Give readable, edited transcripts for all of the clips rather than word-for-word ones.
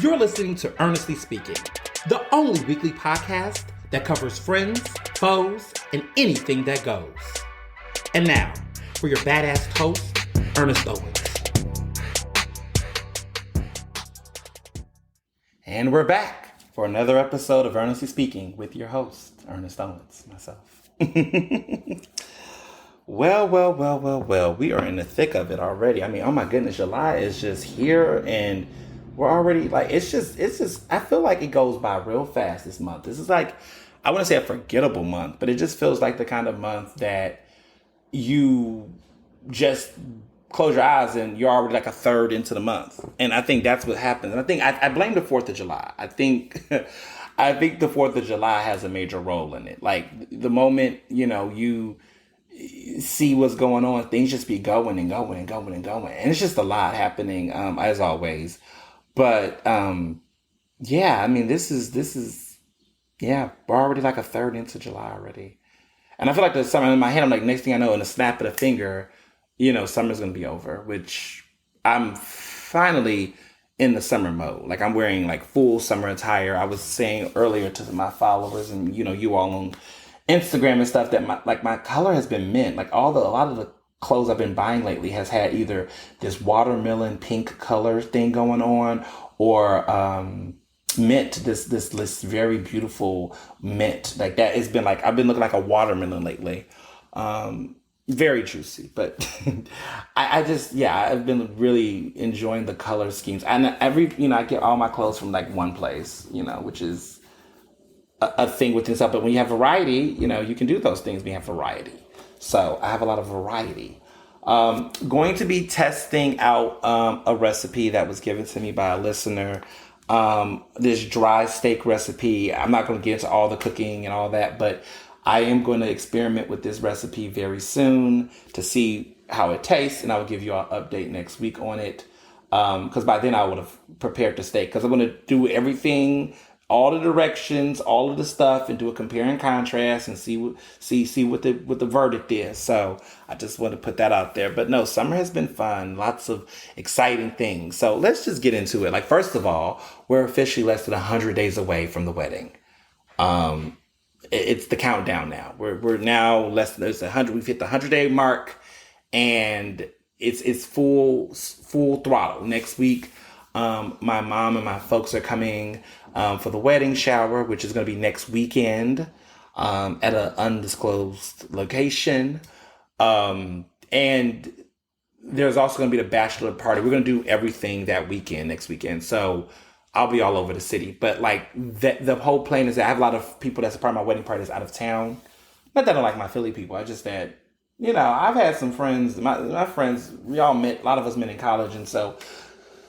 You're listening to Ernestly Speaking, the only weekly podcast that covers friends, foes, and anything that goes. And now, for your badass host, Ernest Owens. And we're back for another episode of Ernestly Speaking with your host, Ernest Owens, myself. Well, we are in the thick of it already. I mean, oh my goodness, July is just here and we're already like, it's just, I feel like it goes by real fast this month. This is like, I wouldn't say a forgettable month, but it just feels like the kind of month that you just close your eyes and you're already like a third into the month. And I think that's what happens. And I think I blame the 4th of July. I think the 4th of July has a major role in it. Like the moment, you see what's going on, things just be going and going and going and going. And it's just a lot happening, as always. But, yeah, I mean, this is, we're already like a third into July already. And I feel like there's something in my head. I'm like, next thing I know, in a snap of a finger, summer's going to be over, which I'm finally in the summer mode. Like I'm wearing like full summer attire. I was saying earlier to my followers and, you all on Instagram and stuff that my color has been mint. Like a lot of the clothes I've been buying lately has had either this watermelon pink color thing going on or mint, this very beautiful mint. Like that has been like, I've been looking like a watermelon lately. Very juicy, but I've been really enjoying the color schemes. And I get all my clothes from like one place, which is a thing within itself. But when you have variety, you can do those things when you have variety. So I have a lot of variety. Going to be testing out a recipe that was given to me by a listener. This dry steak recipe. I'm not going to get into all the cooking and all that, but I am going to experiment with this recipe very soon to see how it tastes, and I will give you an update next week on it. Because by then I would have prepared the steak. Because I'm going to do everything, all the directions, all of the stuff, and do a compare and contrast and see what the verdict is. So I just want to put that out there. But no, summer has been fun. Lots of exciting things. So let's just get into it. Like, first of all, we're officially less than 100 days away from the wedding. It's the countdown now. We're now less than 100. We've hit the 100-day mark, and it's full throttle. Next week, my mom and my folks are coming for the wedding shower, which is going to be next weekend at an undisclosed location. And there's also going to be the bachelor party. We're going to do everything that weekend, next weekend. So I'll be all over the city. But like the whole plan is that I have a lot of people that's a part of my wedding party that's out of town. Not that I don't like my Philly people. I just that, I've had some friends, my friends, we all met, a lot of us met in college. And so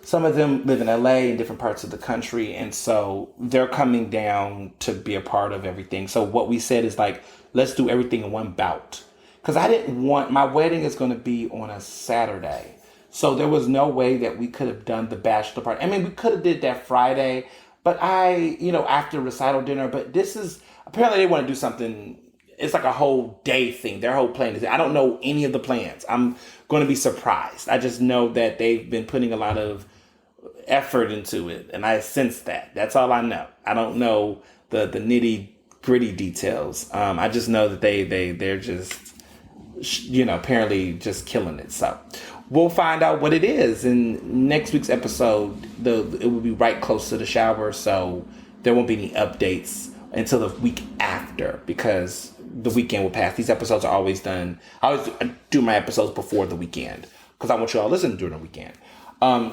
some of them live in LA and different parts of the country. And so they're coming down to be a part of everything. So what we said is like, let's do everything in one bout. Because my wedding is going to be on a Saturday. So there was no way that we could have done the bachelor party. I mean, we could have did that Friday, but after recital dinner, but this is, apparently they want to do something. It's like a whole day thing. Their whole plan is, I don't know any of the plans. I'm going to be surprised. I just know that they've been putting a lot of effort into it. And I sense that. That's all I know. I don't know the nitty gritty details. I just know that they're just, apparently just killing it. So we'll find out what it is in next week's episode. It will be right close to the shower, so there won't be any updates until the week after because the weekend will pass. These episodes are always done. I always do my episodes before the weekend because I want you all to listen during the weekend.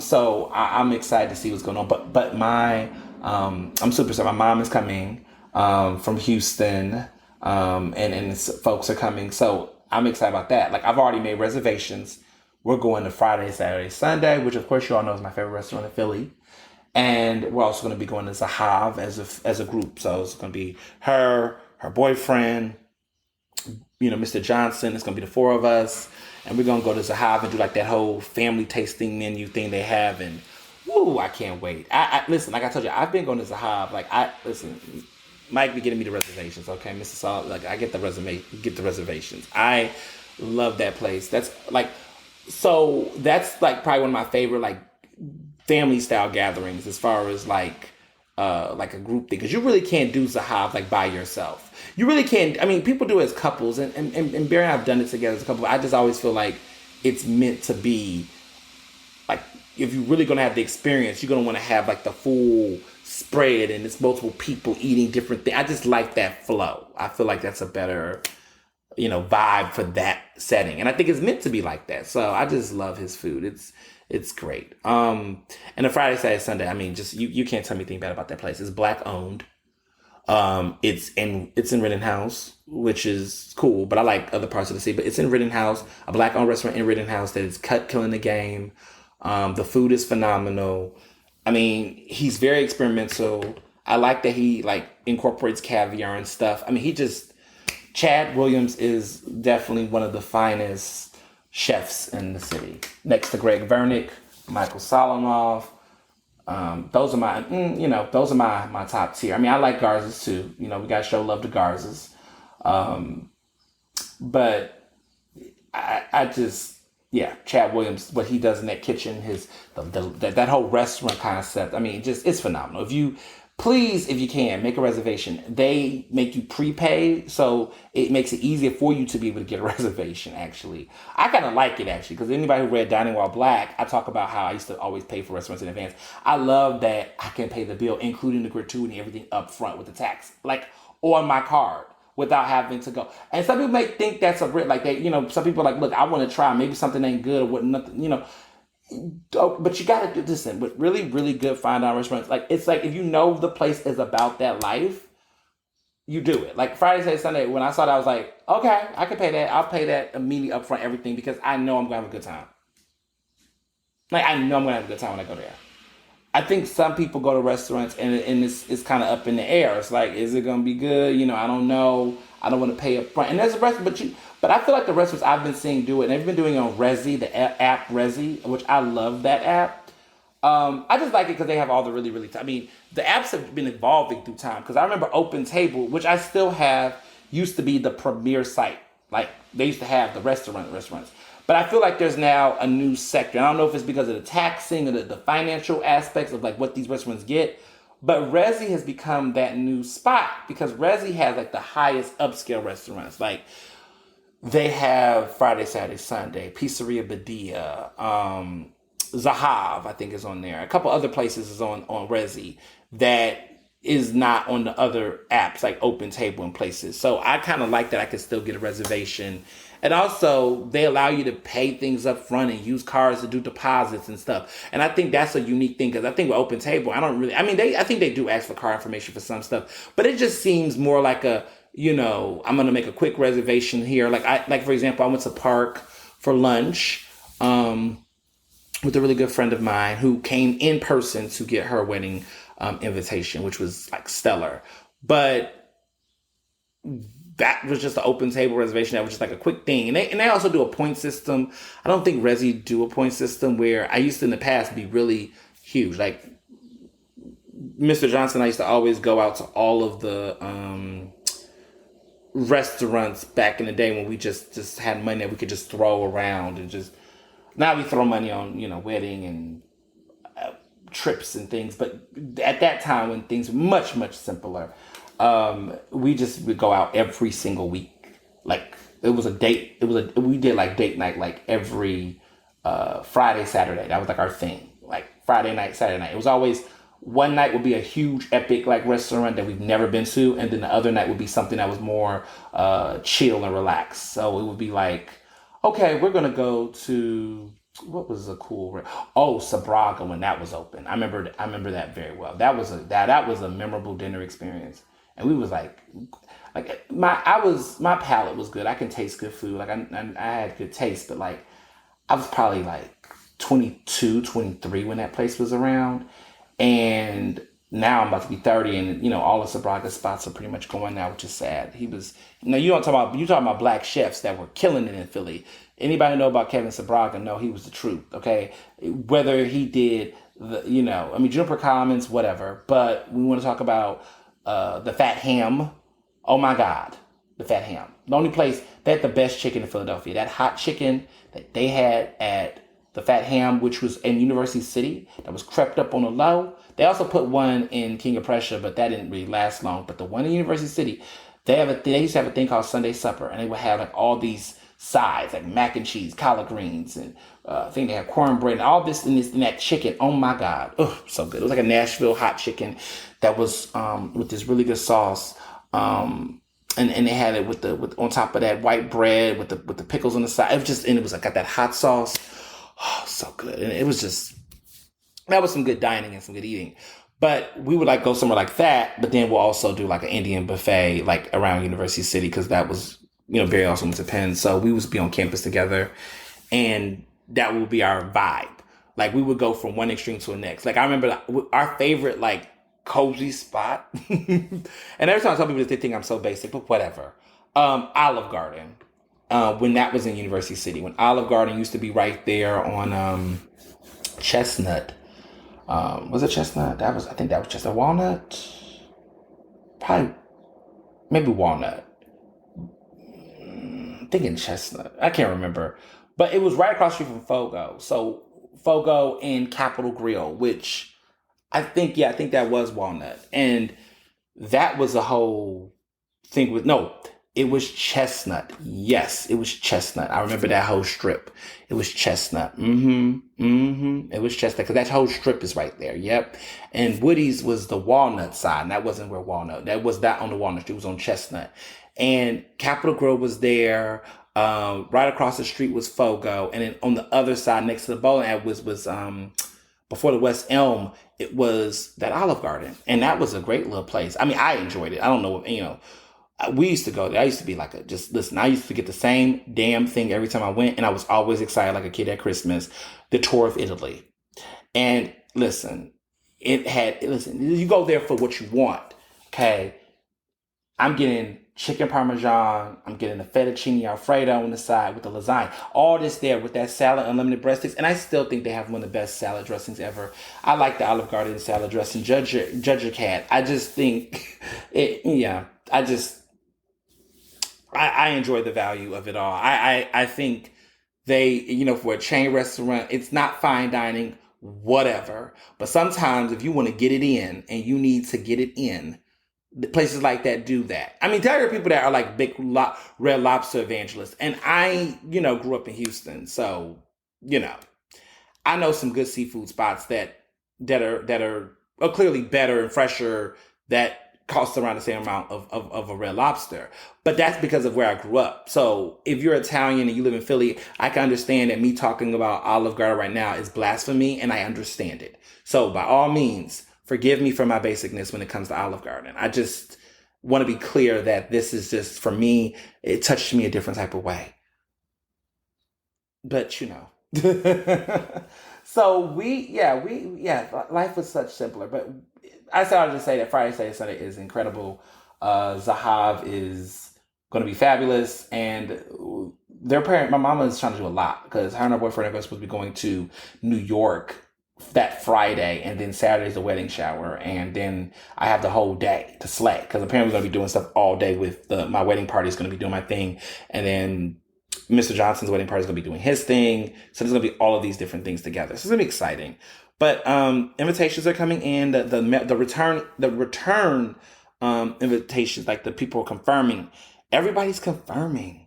So I'm excited to see what's going on. But I'm super excited. My mom is coming from Houston, and folks are coming. So I'm excited about that. Like I've already made reservations. We're going to Friday, Saturday, Sunday, which of course you all know is my favorite restaurant in Philly. And we're also going to be going to Zahav as a group. So it's going to be her boyfriend, Mr. Johnson. It's going to be the four of us. And we're going to go to Zahav and do like that whole family tasting menu thing they have. And woo, I can't wait. I listen, like I told you, I've been going to Zahav. Like Mike be getting me the reservations, okay, Mr. Salt. Like I get the reservations. I love that place. That's like probably one of my favorite family style gatherings as far as like a group thing, because you really can't do Zahav like by yourself. You really can't. I mean, people do it as couples, and Barry and I've done it together as a couple. I just always feel like it's meant to be like, if you're really gonna have the experience, you're gonna want to have like the full spread, and it's multiple people eating different things. I just like that flow. I feel like that's a better, vibe for that setting, and I think it's meant to be like that. So I just love his food. It's great. And the Friday, Saturday, Sunday, I mean, just you can't tell me anything bad about that place. It's Black owned. It's in Rittenhouse, which is cool, but I like other parts of the city. But it's in Rittenhouse, a Black owned restaurant in Rittenhouse that is killing the game. The food is phenomenal. I mean, he's very experimental. I like that he incorporates caviar and stuff. I mean, Chad Williams is definitely one of the finest chefs in the city, next to Greg Vernick, Michael Solomonov. Those are my top tier. I mean, I like Garza's too. We got to show love to Garza's. But Chad Williams, what he does in that kitchen, that whole restaurant concept. I mean, it's phenomenal. If you can, make a reservation. They make you prepay, so it makes it easier for you to be able to get a reservation, actually. I kind of like it, actually, because anybody who read Dining While Black, I talk about how I used to always pay for restaurants in advance. I love that I can pay the bill, including the gratuity and everything up front with the tax, on my card, without having to go. And some people may think that's a bit some people are like, look, I want to try, maybe something ain't good or what, nothing, but you gotta do this in with really, really good fine dining restaurants. It's like, if the place is about that life, you do it. Like Friday, Saturday, Sunday, when I saw that, I was like, okay, I can pay that. I'll pay that immediately up front, everything, because I know I'm gonna have a good time. I know I'm gonna have a good time when I go there. I think some people go to restaurants and it's kind of up in the air. It's like, is it gonna be good? I don't know. I don't want to pay up front. And there's a restaurant, but I feel like the restaurants I've been seeing do it, and they've been doing it on Resy, the app Resy, which I love that app. I just like it because they have all the really, really, the apps have been evolving through time. Because I remember Open Table, which I still have, used to be the premier site. They used to have the restaurants. But I feel like there's now a new sector. I don't know if it's because of the taxing or the financial aspects of what these restaurants get. But Resy has become that new spot because Resy has the highest upscale restaurants. They have Friday, Saturday, Sunday, Pizzeria Badia, Zahav, I think, is on there. A couple other places is on Resy that is not on the other apps like Open Table and places. So I kind of like that I can still get a reservation. And also, they allow you to pay things up front and use cards to do deposits and stuff. And I think that's a unique thing, because I think with Open Table, I think they do ask for card information for some stuff, but it just seems more like I'm going to make a quick reservation here. For example, I went to Park for lunch with a really good friend of mine who came in person to get her wedding invitation, which was stellar. But that was just an Open Table reservation. That was just a quick thing. And they also do a point system. I don't think Resy do a point system, where I used to in the past be really huge. Mr. Johnson, I used to always go out to all of the restaurants back in the day when we just had money that we could just throw around, and now we throw money on, wedding and trips and things. But at that time, when things were much, much simpler, we would go out every single week. It was a date. We did date night every Friday, Saturday. That was our thing. Friday night, Saturday night. It was always one night would be a huge epic restaurant that we've never been to, and then the other night would be something that was more chill and relaxed. So it would be okay, we're gonna go to, what was a cool Sabraga, when that was open. I remember that very well. That was a memorable dinner experience. And we was my palate was good. I can taste good food. I had good taste, but I was probably 22, 23 when that place was around. And now I'm about to be 30, and all the Sabraga spots are pretty much going now, which is sad. You talking about black chefs that were killing it in Philly. Anybody know about Kevin Sabraga? No, he was the truth. Okay, whether he did Juniper Commons, whatever. But we want to talk about the Fat Ham. Oh my God, the Fat Ham. The only place that had the best chicken in Philadelphia. That hot chicken that they had at the Fat Ham, which was in University City, that was crept up on the low. They also put one in King of Prussia, but that didn't really last long. But the one in University City, they used to have a thing called Sunday Supper, and they would have like all these sides, like mac and cheese, collard greens, and I think they have cornbread and all this and that chicken. Oh my God, so good! It was like a Nashville hot chicken that was with this really good sauce. And they had it with on top of that white bread with the pickles on the side. It was like got that hot sauce. Oh, so good. And it was just, that was some good dining and some good eating. But we would like go somewhere like that, but then we'll also do like an Indian buffet like around University City, because that was, very awesome to Penn. So we would be on campus together, and that would be our vibe. Like we would go from one extreme to the next. Like I remember our favorite like cozy spot. And every time I tell people, they think I'm so basic, but whatever. Olive Garden. When that was in University City, when Olive Garden used to be right there on Chestnut. Was it Chestnut? I think that was Chestnut. Walnut? Probably, maybe Walnut. I'm thinking Chestnut. I can't remember. But it was right across the street from Fogo. So Fogo and Capitol Grill, which I think that was Walnut. And that was a whole thing it was Chestnut. Yes, it was Chestnut. I remember that whole strip. It was Chestnut. It was Chestnut, because that whole strip is right there. Yep. And Woody's was the Walnut side, and that wasn't where Walnut. That was not on the Walnut Street. It was on Chestnut. And Capitol Grill was there. Right across the street was Fogo. And then on the other side, next to the bowling alley was before the West Elm, it was that Olive Garden. And that was a great little place. I mean, I enjoyed it. I don't know, we used to go there. I used to be like, I used to get the same damn thing every time I went. And I was always excited like a kid at Christmas, the tour of Italy. And listen, you go there for what you want. Okay. I'm getting chicken parmesan. I'm getting the fettuccine alfredo on the side with the lasagna. All this there with that salad, unlimited breadsticks. And I still think they have one of the best salad dressings ever. I like the Olive Garden salad dressing. Judge your cat. I just think I enjoy the value of it all. I think they, for a chain restaurant, it's not fine dining, whatever. But sometimes if you want to get it in and you need to get it in, places like that do that. I mean, there are people that are like big Red Lobster evangelists. And I, grew up in Houston. So, I know some good seafood spots that are clearly better and fresher, that cost around the same amount of a Red Lobster. But that's because of where I grew up. So if you're Italian and you live in Philly, I can understand that me talking about Olive Garden right now is blasphemy, and I understand it. So by all means, forgive me for my basicness when it comes to Olive Garden. I just want to be clear that this is just, for me, it touched me a different type of way. But So life was such simpler. But I started to say that Friday, Saturday, Sunday is incredible. Zahav is going to be fabulous. And my mama is trying to do a lot, because her and her boyfriend are supposed to be going to New York that Friday, and then Saturday's the wedding shower, and then I have the whole day to slay, because apparently we're going to be doing stuff all day with my wedding party is going to be doing my thing, and then Mr. Johnson's wedding party is going to be doing his thing. So there's going to be all of these different things together. So it's going to be exciting. But invitations are coming in. The return invitations, like the people are confirming. Everybody's confirming.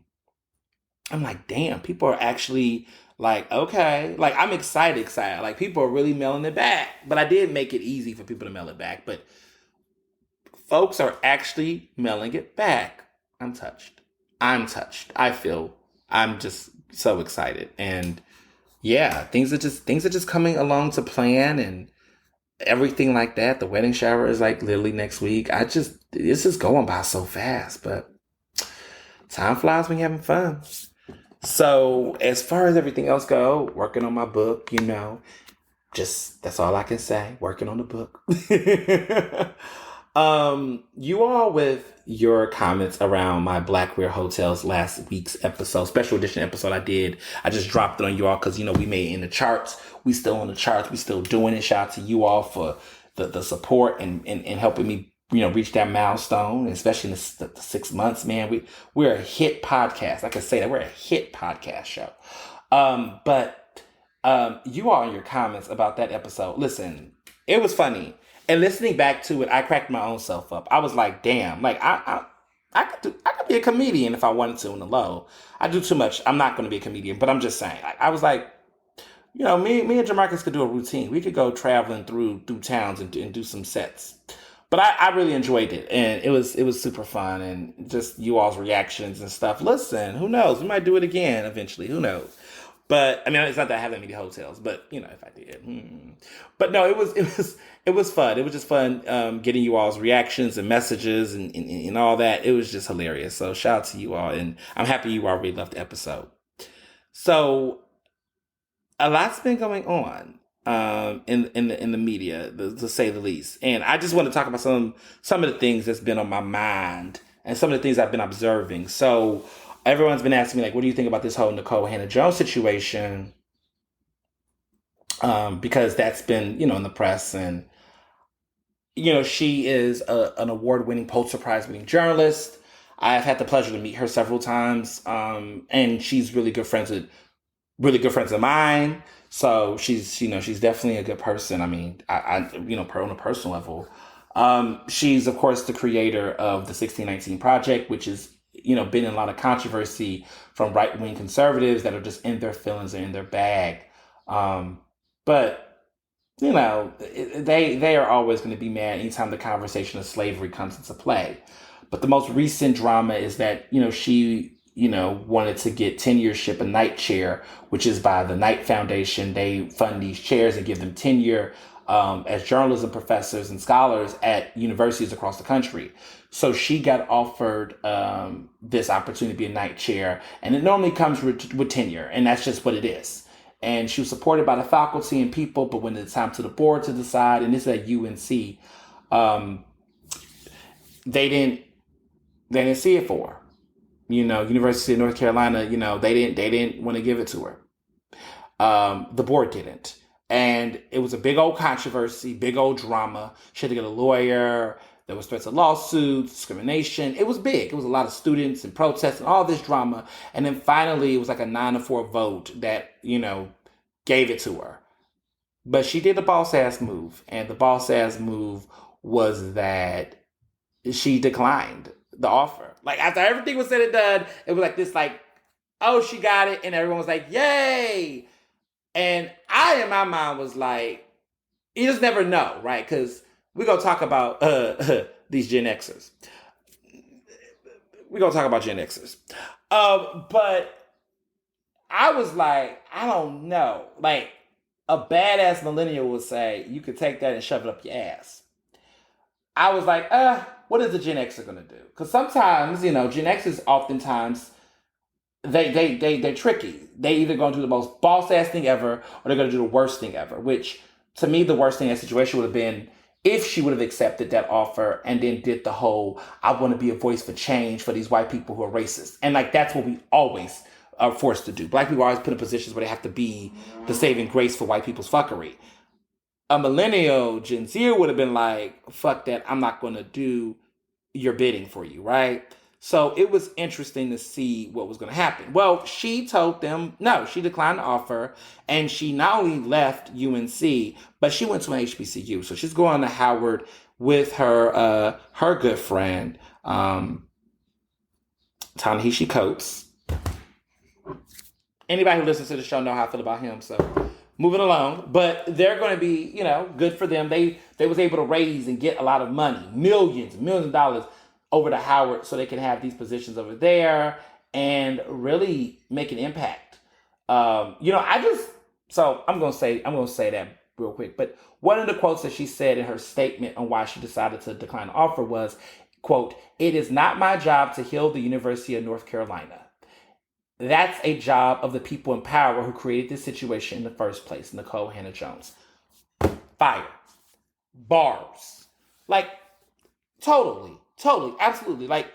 I'm like, damn, people are actually like, okay. Like, I'm excited. Like, people are really mailing it back. But I did make it easy for people to mail it back. But folks are actually mailing it back. I'm touched. I'm just so excited. And yeah, things are just coming along to plan and everything like that. The wedding shower is like literally next week. It's just going by so fast, but time flies when you're having fun. So as far as everything else go, working on my book, just, that's all I can say. Working on the book. You all, with your comments around my Blackware Hotels last week's episode, special edition episode I just dropped it on you all because, we made it in the charts. We still on the charts. We still doing it. Shout out to you all for the support and helping me, reach that milestone, especially in the 6 months, man. We're a hit podcast. I can say that we're a hit podcast show. But You all in your comments about that episode. Listen, it was funny. And listening back to it, I cracked my own self up. I was like, damn, like I could be a comedian if I wanted to in the low. I do too much. I'm not gonna be a comedian, but I'm just saying. I was like, me and Jamarcus could do a routine. We could go traveling through towns and do some sets. But I really enjoyed it, and it was super fun, and just you all's reactions and stuff. Listen, who knows? We might do it again eventually. Who knows? But I mean, it's not that I have that many hotels, but if I did, but no, it was fun. It was just fun getting you all's reactions and messages and all that. It was just hilarious. So shout out to you all, and I'm happy you already loved the episode. So a lot's been going on in the media, to say the least, and I just want to talk about some of the things that's been on my mind and some of the things I've been observing. So everyone's been asking me, like, what do you think about this whole Nicole Hannah-Jones situation? Because that's been, in the press, and she is an award-winning, Pulitzer Prize-winning journalist. I've had the pleasure to meet her several times, and she's really good friends of mine. So she's definitely a good person. I mean, I on a personal level, she's of course the creator of the 1619 Project, which is been in a lot of controversy from right-wing conservatives that are just in their feelings and in their bag. But they are always going to be mad anytime the conversation of slavery comes into play. But the most recent drama is that she wanted to get tenureship, a Knight chair, which is by the Knight Foundation. They fund these chairs and give them tenure as journalism professors and scholars at universities across the country. So she got offered this opportunity to be a Knight chair, and it normally comes with tenure, and that's just what it is. And she was supported by the faculty and people, but when it's time to the board to decide, and this is at UNC, they didn't see it for her. University of North Carolina, they didn't want to give it to her. The board didn't. And it was a big old controversy, big old drama. She had to get a lawyer. There was threats of lawsuits, discrimination. It was big. It was a lot of students and protests and all this drama. And then finally, it was like a 9-4 vote that, gave it to her. But she did the boss-ass move. And the boss-ass move was that she declined the offer. Like, after everything was said and done, it was like this, like, oh, she got it. And everyone was like, yay. And I, in my mind, was like, you just never know, right? Because we're going to talk about these Gen Xers. We're going to talk about Gen Xers. But I was like, I don't know. Like, a badass millennial would say, you could take that and shove it up your ass. I was like, what is the Gen Xer going to do? Because sometimes, Gen Xers oftentimes, they're tricky. They either going to do the most boss-ass thing ever, or they're going to do the worst thing ever, which, to me, the worst thing in that situation would have been if she would have accepted that offer and then did the whole, I want to be a voice for change for these white people who are racist. And, like, that's what we always are forced to do. Black people are always put in positions where they have to be the saving grace for white people's fuckery. A millennial, Gen Z would have been like, fuck that, I'm not going to do your bidding for you, right? So it was interesting to see what was going to happen. Well, she told them no, she declined the offer, and she not only left UNC, but she went to an HBCU. So she's going to Howard with her good friend, Ta-Nehisi Coates. Anybody who listens to the show know how I feel about him, so moving along. But they're going to be, good for them. They was able to raise and get a lot of money, millions of dollars over to Howard so they can have these positions over there and really make an impact. I'm going to say that real quick. But one of the quotes that she said in her statement on why she decided to decline the offer was, quote, "It is not my job to heal the University of North Carolina. That's a job of the people in power who created this situation in the first place." Nicole Hannah-Jones. Fire. Bars. Like, totally, absolutely. Like,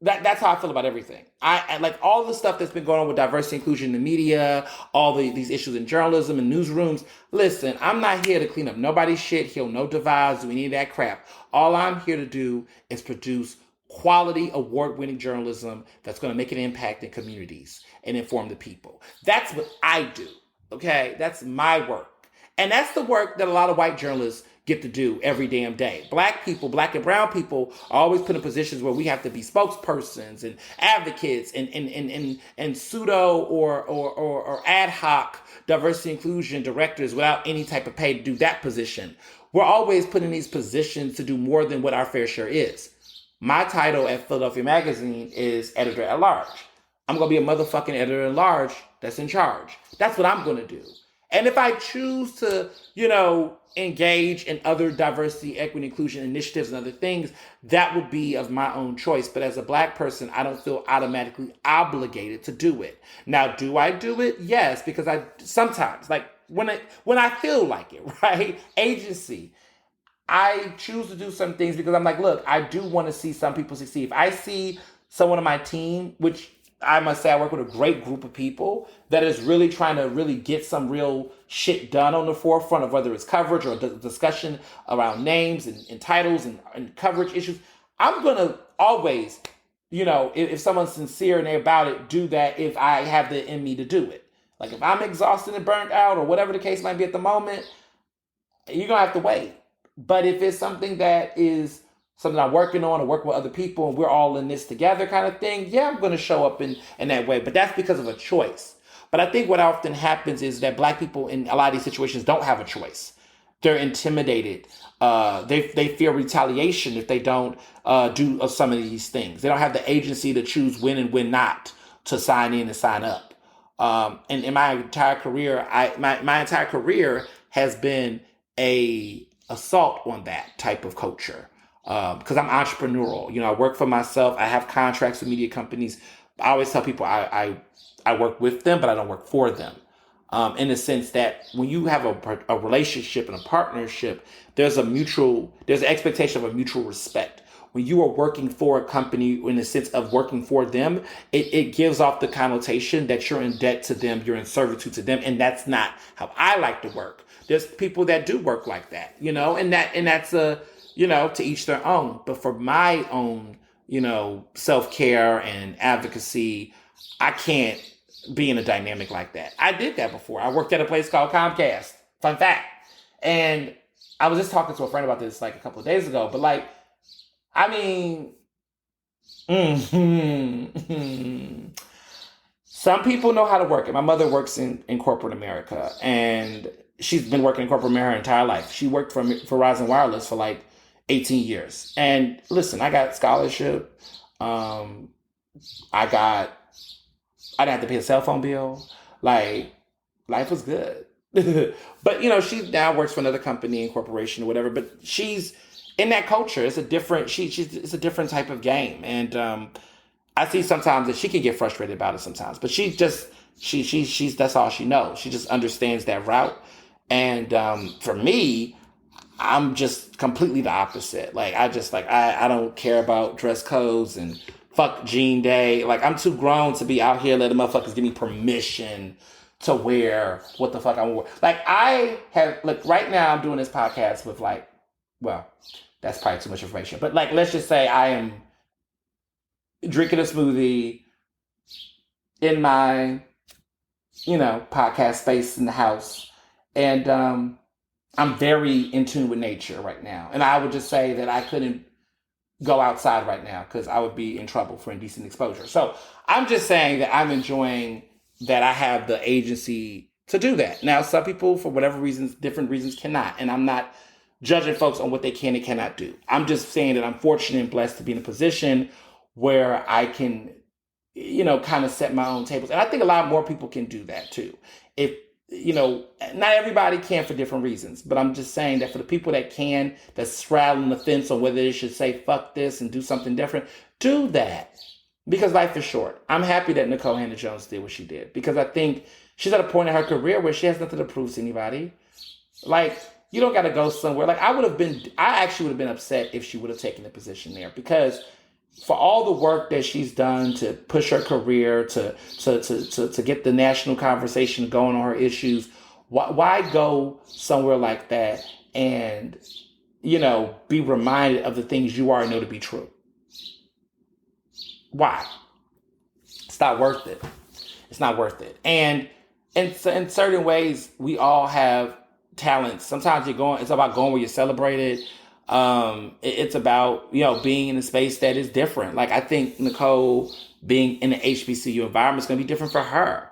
that's how I feel about everything. I like all the stuff that's been going on with diversity, inclusion in the media, all these issues in journalism and newsrooms. Listen, I'm not here to clean up nobody's shit, heal no divides, do any of that crap. All I'm here to do is produce quality, award-winning journalism that's going to make an impact in communities and inform the people. That's what I do. Okay, that's my work. And that's the work that a lot of white journalists get to do every damn day. Black people, black and brown people are always put in positions where we have to be spokespersons and advocates and pseudo or ad hoc diversity inclusion directors without any type of pay to do that position. We're always put in these positions to do more than what our fair share is. My title at Philadelphia Magazine is editor at large. I'm going to be a motherfucking editor at large that's in charge. That's what I'm going to do. And if I choose to, engage in other diversity, equity, inclusion initiatives and other things, that would be of my own choice. But as a black person, I don't feel automatically obligated to do it. Now, do I do it? Yes, because I sometimes, like when I feel like it, right? Agency. I choose to do some things because I'm like, look, I do want to see some people succeed. If I see someone on my team, which I must say I work with a great group of people that is really trying to really get some real shit done on the forefront of whether it's coverage or discussion around names and titles and coverage issues. I'm going to always, if someone's sincere and they're about it, do that if I have the in me to do it. Like if I'm exhausted and burnt out or whatever the case might be at the moment, you're going to have to wait. But if it's something that is something I'm working on or working with other people and we're all in this together kind of thing, yeah, I'm going to show up in that way. But that's because of a choice. But I think what often happens is that black people in a lot of these situations don't have a choice. They're intimidated. They fear retaliation if they don't do some of these things. They don't have the agency to choose when and when not to sign in and sign up. And in my entire career, my entire career has been a assault on that type of culture. Because I'm entrepreneurial. I work for myself. I have contracts with media companies. I always tell people I work with them, but I don't work for them. In the sense that when you have a relationship and a partnership, there's an expectation of a mutual respect. When you are working for a company in the sense of working for them, it gives off the connotation that you're in debt to them, you're in servitude to them, and that's not how I like to work. There's people that do work like that, and that's a to each their own. But for my own, self-care and advocacy, I can't be in a dynamic like that. I did that before. I worked at a place called Comcast. Fun fact. And I was just talking to a friend about this like a couple of days ago. But some people know how to work it. My mother works in corporate America. And she's been working in corporate America her entire life. She worked for Verizon Wireless for 18 years. And listen, I got scholarship. I didn't have to pay a cell phone bill. Life was good. But, she now works for another company and corporation or whatever. But she's in that culture. It's a different, it's a different type of game. And I see sometimes that she can get frustrated about it sometimes. But she's that's all she knows. She just understands that route. And for me, I'm just completely the opposite. I don't care about dress codes and fuck Jean Day. I'm too grown to be out here letting motherfuckers give me permission to wear what the fuck I want. Right now I'm doing this podcast with that's probably too much information. But let's just say I am drinking a smoothie in my, podcast space in the house. And I'm very in tune with nature right now. And I would just say that I couldn't go outside right now because I would be in trouble for indecent exposure. So I'm just saying that I'm enjoying that I have the agency to do that. Now, some people, for whatever reasons, different reasons, cannot. And I'm not judging folks on what they can and cannot do. I'm just saying that I'm fortunate and blessed to be in a position where I can, kind of set my own tables. And I think a lot more people can do that too. If not everybody can for different reasons, but I'm just saying that for the people that can, that's straddling the fence on whether they should say fuck this and do something different, do that. Because life is short. I'm happy that Nicole Hannah-Jones did what she did, because I think she's at a point in her career where she has nothing to prove to anybody. You don't got to go somewhere. I actually would have been upset if she would have taken the position there, because for all the work that she's done to push her career, to get the national conversation going on her issues, why go somewhere like that and, be reminded of the things you already know to be true? Why? It's not worth it. It's not worth it. And in certain ways, we all have talents. Sometimes it's about going where you're celebrated. It's about, being in a space that is different. Like, I think Nicole being in the HBCU environment is going to be different for her,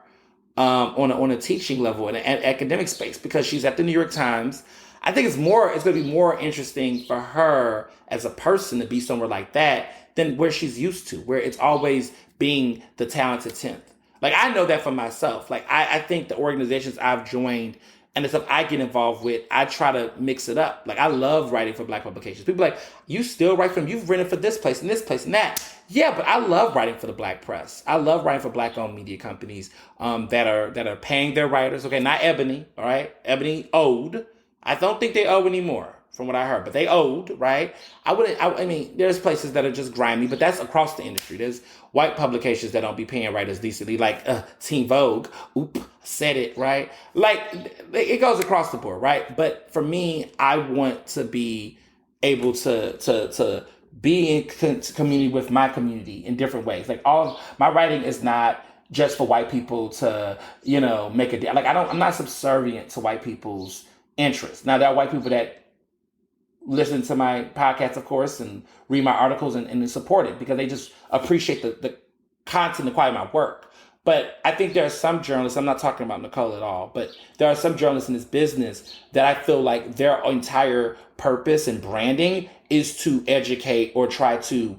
on a teaching level in an academic space, because she's at the New York Times. I think it's going to be more interesting for her as a person to be somewhere like that than where she's used to, where it's always being the talented 10th. Like, I know that for myself. Like, I think the organizations I've joined and the stuff I get involved with, I try to mix it up. Like, I love writing for Black publications. People are like, you still write for them? You've written for this place and that. Yeah, but I love writing for the Black press. I love writing for Black-owned media companies that are paying their writers. Okay, not Ebony, all right? Ebony owed. I don't think they owe anymore, from what I heard, but they owed, right? I mean, there's places that are just grimy, but that's across the industry. There's white publications that don't be paying writers decently, like Teen Vogue. Oop, said it, right? Like, it goes across the board, right? But for me, I want to be able to be in community with my community in different ways. Like, all my writing is not just for white people to, make a deal. Like, I'm not subservient to white people's interests. Now, there are white people that listen to my podcast, of course, and read my articles and support it because they just appreciate the content, the quality of my work. But I think there are some journalists, I'm not talking about Nicole at all, but there are some journalists in this business that I feel like their entire purpose and branding is to educate or try to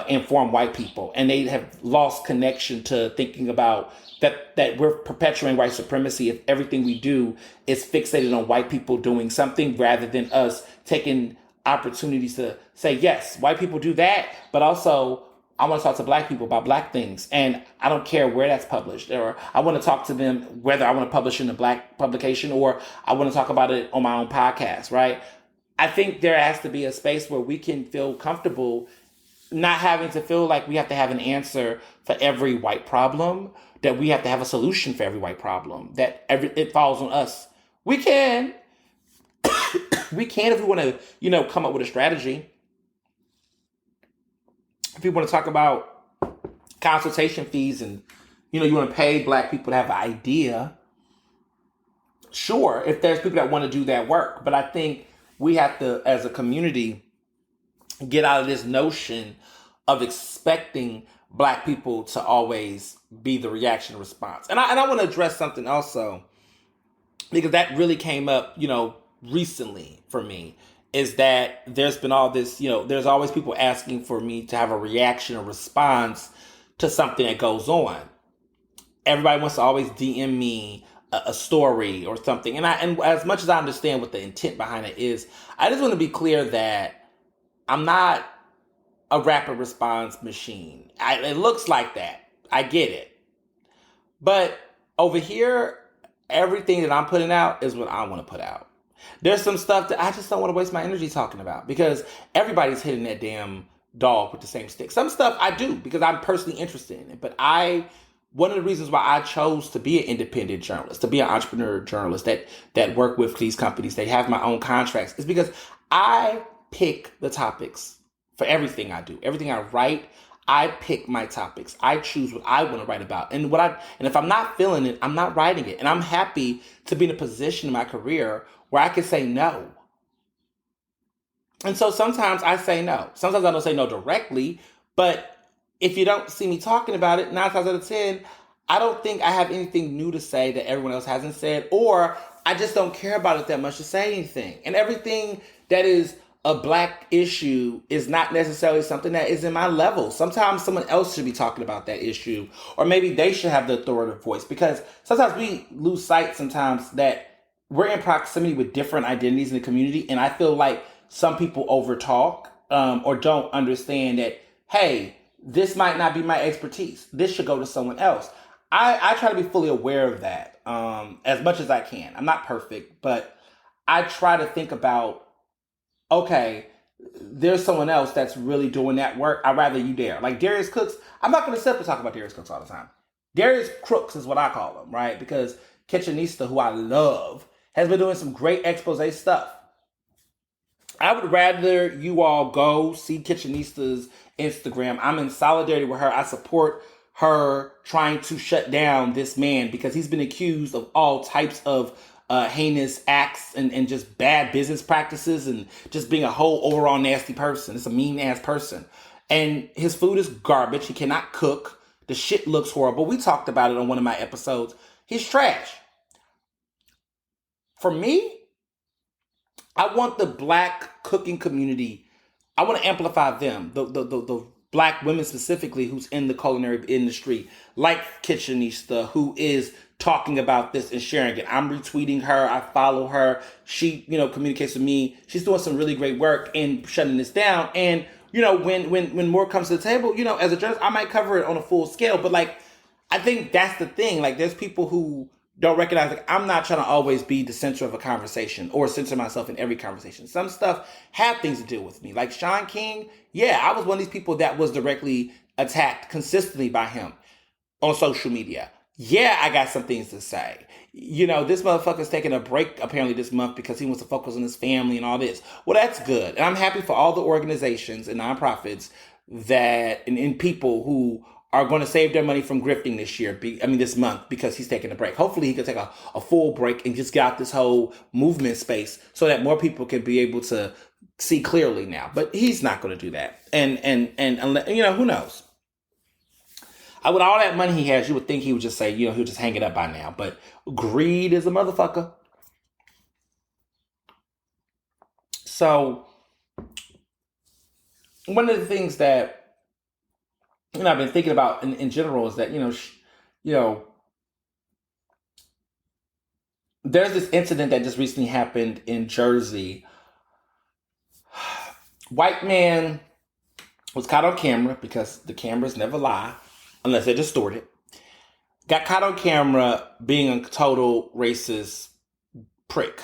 inform white people. And they have lost connection to thinking about that we're perpetuating white supremacy if everything we do is fixated on white people doing something rather than us taking opportunities to say, yes, white people do that, but also I want to talk to Black people about Black things. And I don't care where that's published, or I want to talk to them whether I want to publish in a Black publication or I want to talk about it on my own podcast, right? I think there has to be a space where we can feel comfortable not having to feel like we have to have an answer for every white problem, that we have to have a solution for every white problem, that it falls on us. We can. We can if we want to, come up with a strategy. If you want to talk about consultation fees and, you want to pay Black people to have an idea, sure, if there's people that want to do that work. But I think we have to, as a community, get out of this notion of expecting Black people to always be the reaction response. And I want to address something also, because that really came up, recently for me, is that there's been all this, there's always people asking for me to have a reaction or response to something that goes on. Everybody wants to always DM me a story or something. And as much as I understand what the intent behind it is, I just want to be clear that I'm not a rapid response machine. It looks like that. I get it. But over here, everything that I'm putting out is what I want to put out. There's some stuff that I just don't want to waste my energy talking about because everybody's hitting that damn dog with the same stick. Some stuff I do because I'm personally interested in it. But one of the reasons why I chose to be an independent journalist, to be an entrepreneur journalist that work with these companies, they have my own contracts, is because I pick the topics for everything I do. Everything I write, I pick my topics. I choose what I want to write about. And if I'm not feeling it, I'm not writing it. And I'm happy to be in a position in my career where I can say no. And so sometimes I say no. Sometimes I don't say no directly, but if you don't see me talking about it, 9 times out of 10, I don't think I have anything new to say that everyone else hasn't said, or I just don't care about it that much to say anything. And everything that is a Black issue is not necessarily something that is in my level. Sometimes someone else should be talking about that issue, or maybe they should have the authoritative voice, because sometimes we lose sight sometimes that we're in proximity with different identities in the community. And I feel like some people overtalk or don't understand that, hey, this might not be my expertise. This should go to someone else. I try to be fully aware of that as much as I can. I'm not perfect, but I try to think about, okay, there's someone else that's really doing that work. I'd rather you there. Like Darius Cooks, I'm not going to sit and talk about Darius Cooks all the time. Darius Crooks is what I call him, right? Because Kitchenista, who I love, has been doing some great expose stuff. I would rather you all go see Kitchenista's Instagram. I'm in solidarity with her. I support her trying to shut down this man because he's been accused of all types of heinous acts and just bad business practices and just being a whole overall nasty person. It's a mean ass person. And his food is garbage. He cannot cook. The shit looks horrible. We talked about it on one of my episodes. He's trash. For me, I want the black cooking community. I want to amplify them. The black women specifically who's in the culinary industry, like Kitchenista, who is talking about this and sharing it. I'm retweeting her. I follow her. She, communicates with me. She's doing some really great work in shutting this down. And, when more comes to the table, as a journalist, I might cover it on a full scale. But I think that's the thing. There's people who don't recognize, I'm not trying to always be the center of a conversation or center myself in every conversation. Some stuff have things to do with me. Like Shaun King, I was one of these people that was directly attacked consistently by him on social media. I got some things to say. This motherfucker's taking a break apparently this month because he wants to focus on his family and all this. Well, that's good. And I'm happy for all the organizations and nonprofits and people who are going to save their money from grifting this month, because he's taking a break. Hopefully he can take a full break and just get out this whole movement space so that more people can be able to see clearly now. But he's not going to do that. And who knows? With all that money he has, you would think he would just say, he'll just hang it up by now. But greed is a motherfucker. So one of the things that I've been thinking about in general is that, there's this incident that just recently happened in Jersey. White man was caught on camera, because the cameras never lie unless they're distorted. Got caught on camera being a total racist prick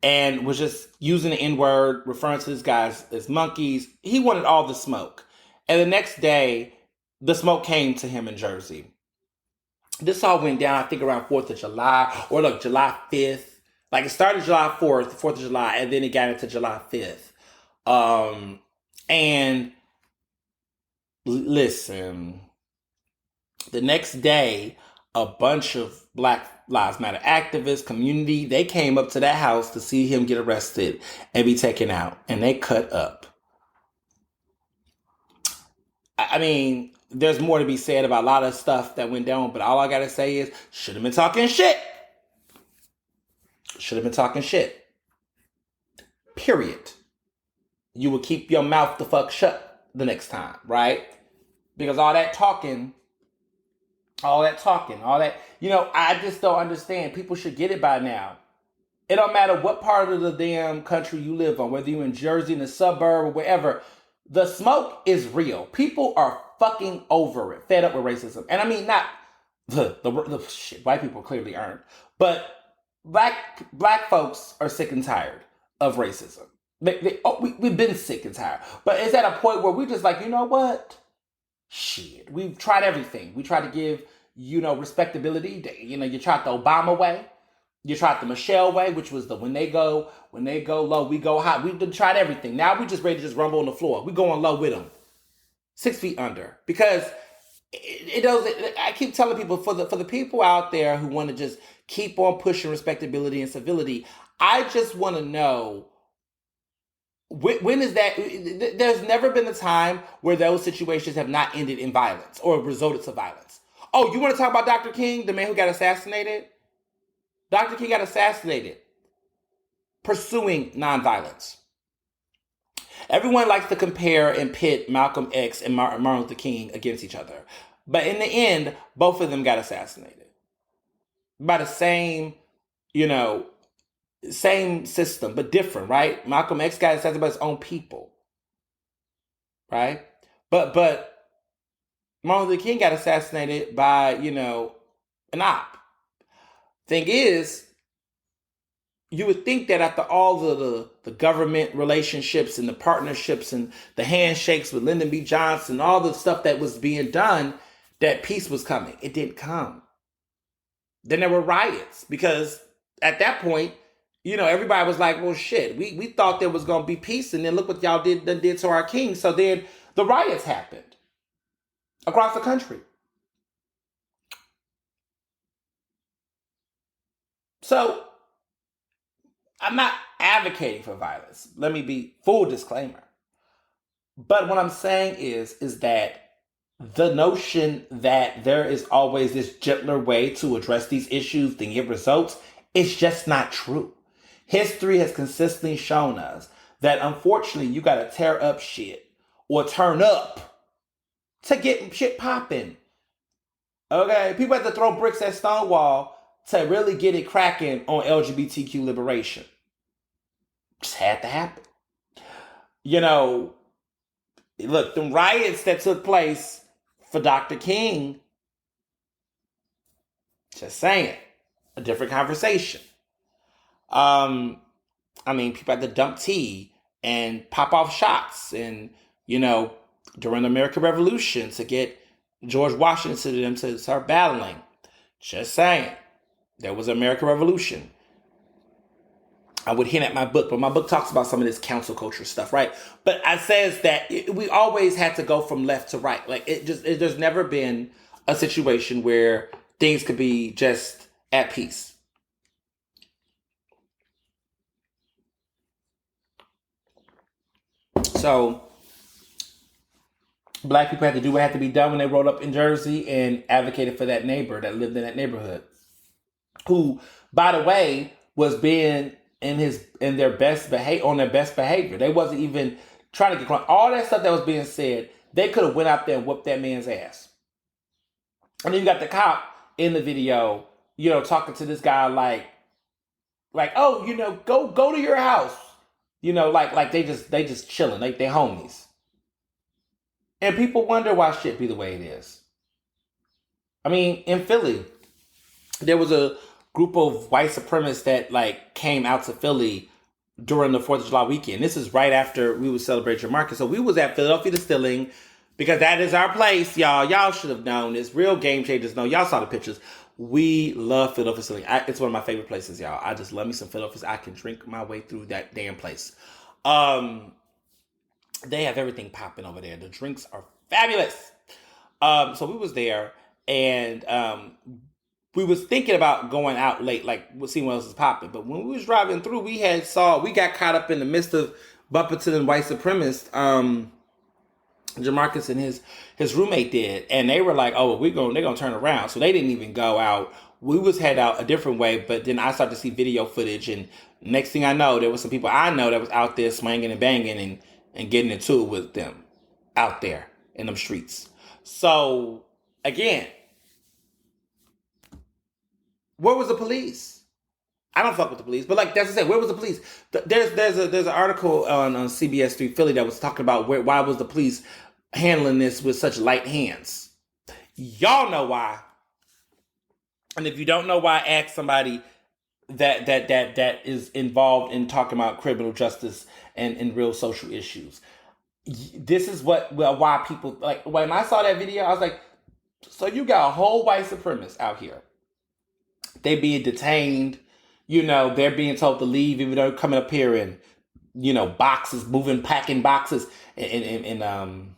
and was just using the N-word, referring to these guys as monkeys. He wanted all the smoke. And the next day, the smoke came to him in Jersey. This all went down, I think, around 4th of July, or July 5th. It started July 4th, 4th of July, and then it got into July 5th. And listen, the next day, a bunch of Black Lives Matter activists, community, they came up to that house to see him get arrested and be taken out. And they cut up. I mean, there's more to be said about a lot of stuff that went down, but all I gotta say is, should have been talking shit. Should have been talking shit. Period. You will keep your mouth the fuck shut the next time, right? Because all that, I just don't understand. People should get it by now. It don't matter what part of the damn country you live on, whether you're in Jersey, in the suburb, or wherever. The smoke is real. People are fucking over it, fed up with racism. And I mean, not the shit, white people clearly aren't, but black folks are sick and tired of racism. We've been sick and tired. But it's at a point where we just you know what? Shit, we've tried everything. We tried to give, respectability. You tried the Obama way. You tried the Michelle way, which was when they go low, we go high. We tried everything. Now we just ready to just rumble on the floor. We going low with them, 6 feet under, because it doesn't. I keep telling people, for the people out there who want to just keep on pushing respectability and civility, I just want to know, when is that? There's never been a time where those situations have not ended in violence or resulted to violence. Oh, you want to talk about Dr. King, the man who got assassinated? Dr. King got assassinated pursuing nonviolence. Everyone likes to compare and pit Malcolm X and Martin Luther King against each other. But in the end, both of them got assassinated by the same, same system, but different, right? Malcolm X got assassinated by his own people, right? But Martin Luther King got assassinated by, an op. Thing is, you would think that after all the government relationships and the partnerships and the handshakes with Lyndon B. Johnson, all the stuff that was being done, that peace was coming. It didn't come. Then there were riots, because at that point, everybody was like, well, shit, we thought there was going to be peace, and then look what y'all did to our king. So then the riots happened across the country. So I'm not advocating for violence. Let me be full disclaimer. But what I'm saying is that the notion that there is always this gentler way to address these issues than get results is just not true. History has consistently shown us that unfortunately you gotta tear up shit or turn up to get shit popping. Okay? People have to throw bricks at Stonewall to really get it cracking on LGBTQ liberation. Just had to happen. You know, look, the riots that took place for Dr. King, just saying, a different conversation. I mean, people had to dump tea and pop off shots and, during the American Revolution to get George Washington to them to start battling. Just saying. There was an American Revolution. I would hint at my book, but my book talks about some of this council culture stuff, right? But it says that we always had to go from left to right. Like there's never been a situation where things could be just at peace. So black people had to do what had to be done when they rolled up in Jersey and advocated for that neighbor that lived in that neighborhood, who, by the way, was being in their best behavior. They wasn't even trying to get caught. All that stuff that was being said, they could have went out there and whooped that man's ass. And then you got the cop in the video, talking to this guy like, oh, go to your house. Like they just chilling, like they homies. And people wonder why shit be the way it is. I mean, in Philly, there was a group of white supremacists that came out to Philly during the 4th of July weekend. This is right after we would celebrate your market. So we was at Philadelphia Distilling because that is our place, y'all. Y'all should have known this. Real Game Changers know. Y'all saw the pictures. We love Philadelphia Distilling. It's one of my favorite places, y'all. I just love me some Philadelphia. I can drink my way through that damn place. They have everything popping over there. The drinks are fabulous. So we was there and we was thinking about going out late, seeing what else is popping. But when we was driving through, we got caught up in the midst of bumping to the white supremacists. Jamarcus and his roommate did, and they were like, "Oh, they're gonna turn around." So they didn't even go out. We was head out a different way, but then I started to see video footage, and next thing I know, there was some people I know that was out there swinging and banging and getting into it with them out there in them streets. So again, where was the police? I don't fuck with the police, but that's to say, where was the police? There's an article on CBS 3 Philly that was talking about why was the police handling this with such light hands. Y'all know why. And if you don't know why, ask somebody that is involved in talking about criminal justice and real social issues. This is why people, when I saw that video, I was like, so you got a whole white supremacist out here. They being detained, they're being told to leave, even though they're coming up here in, boxes, packing boxes and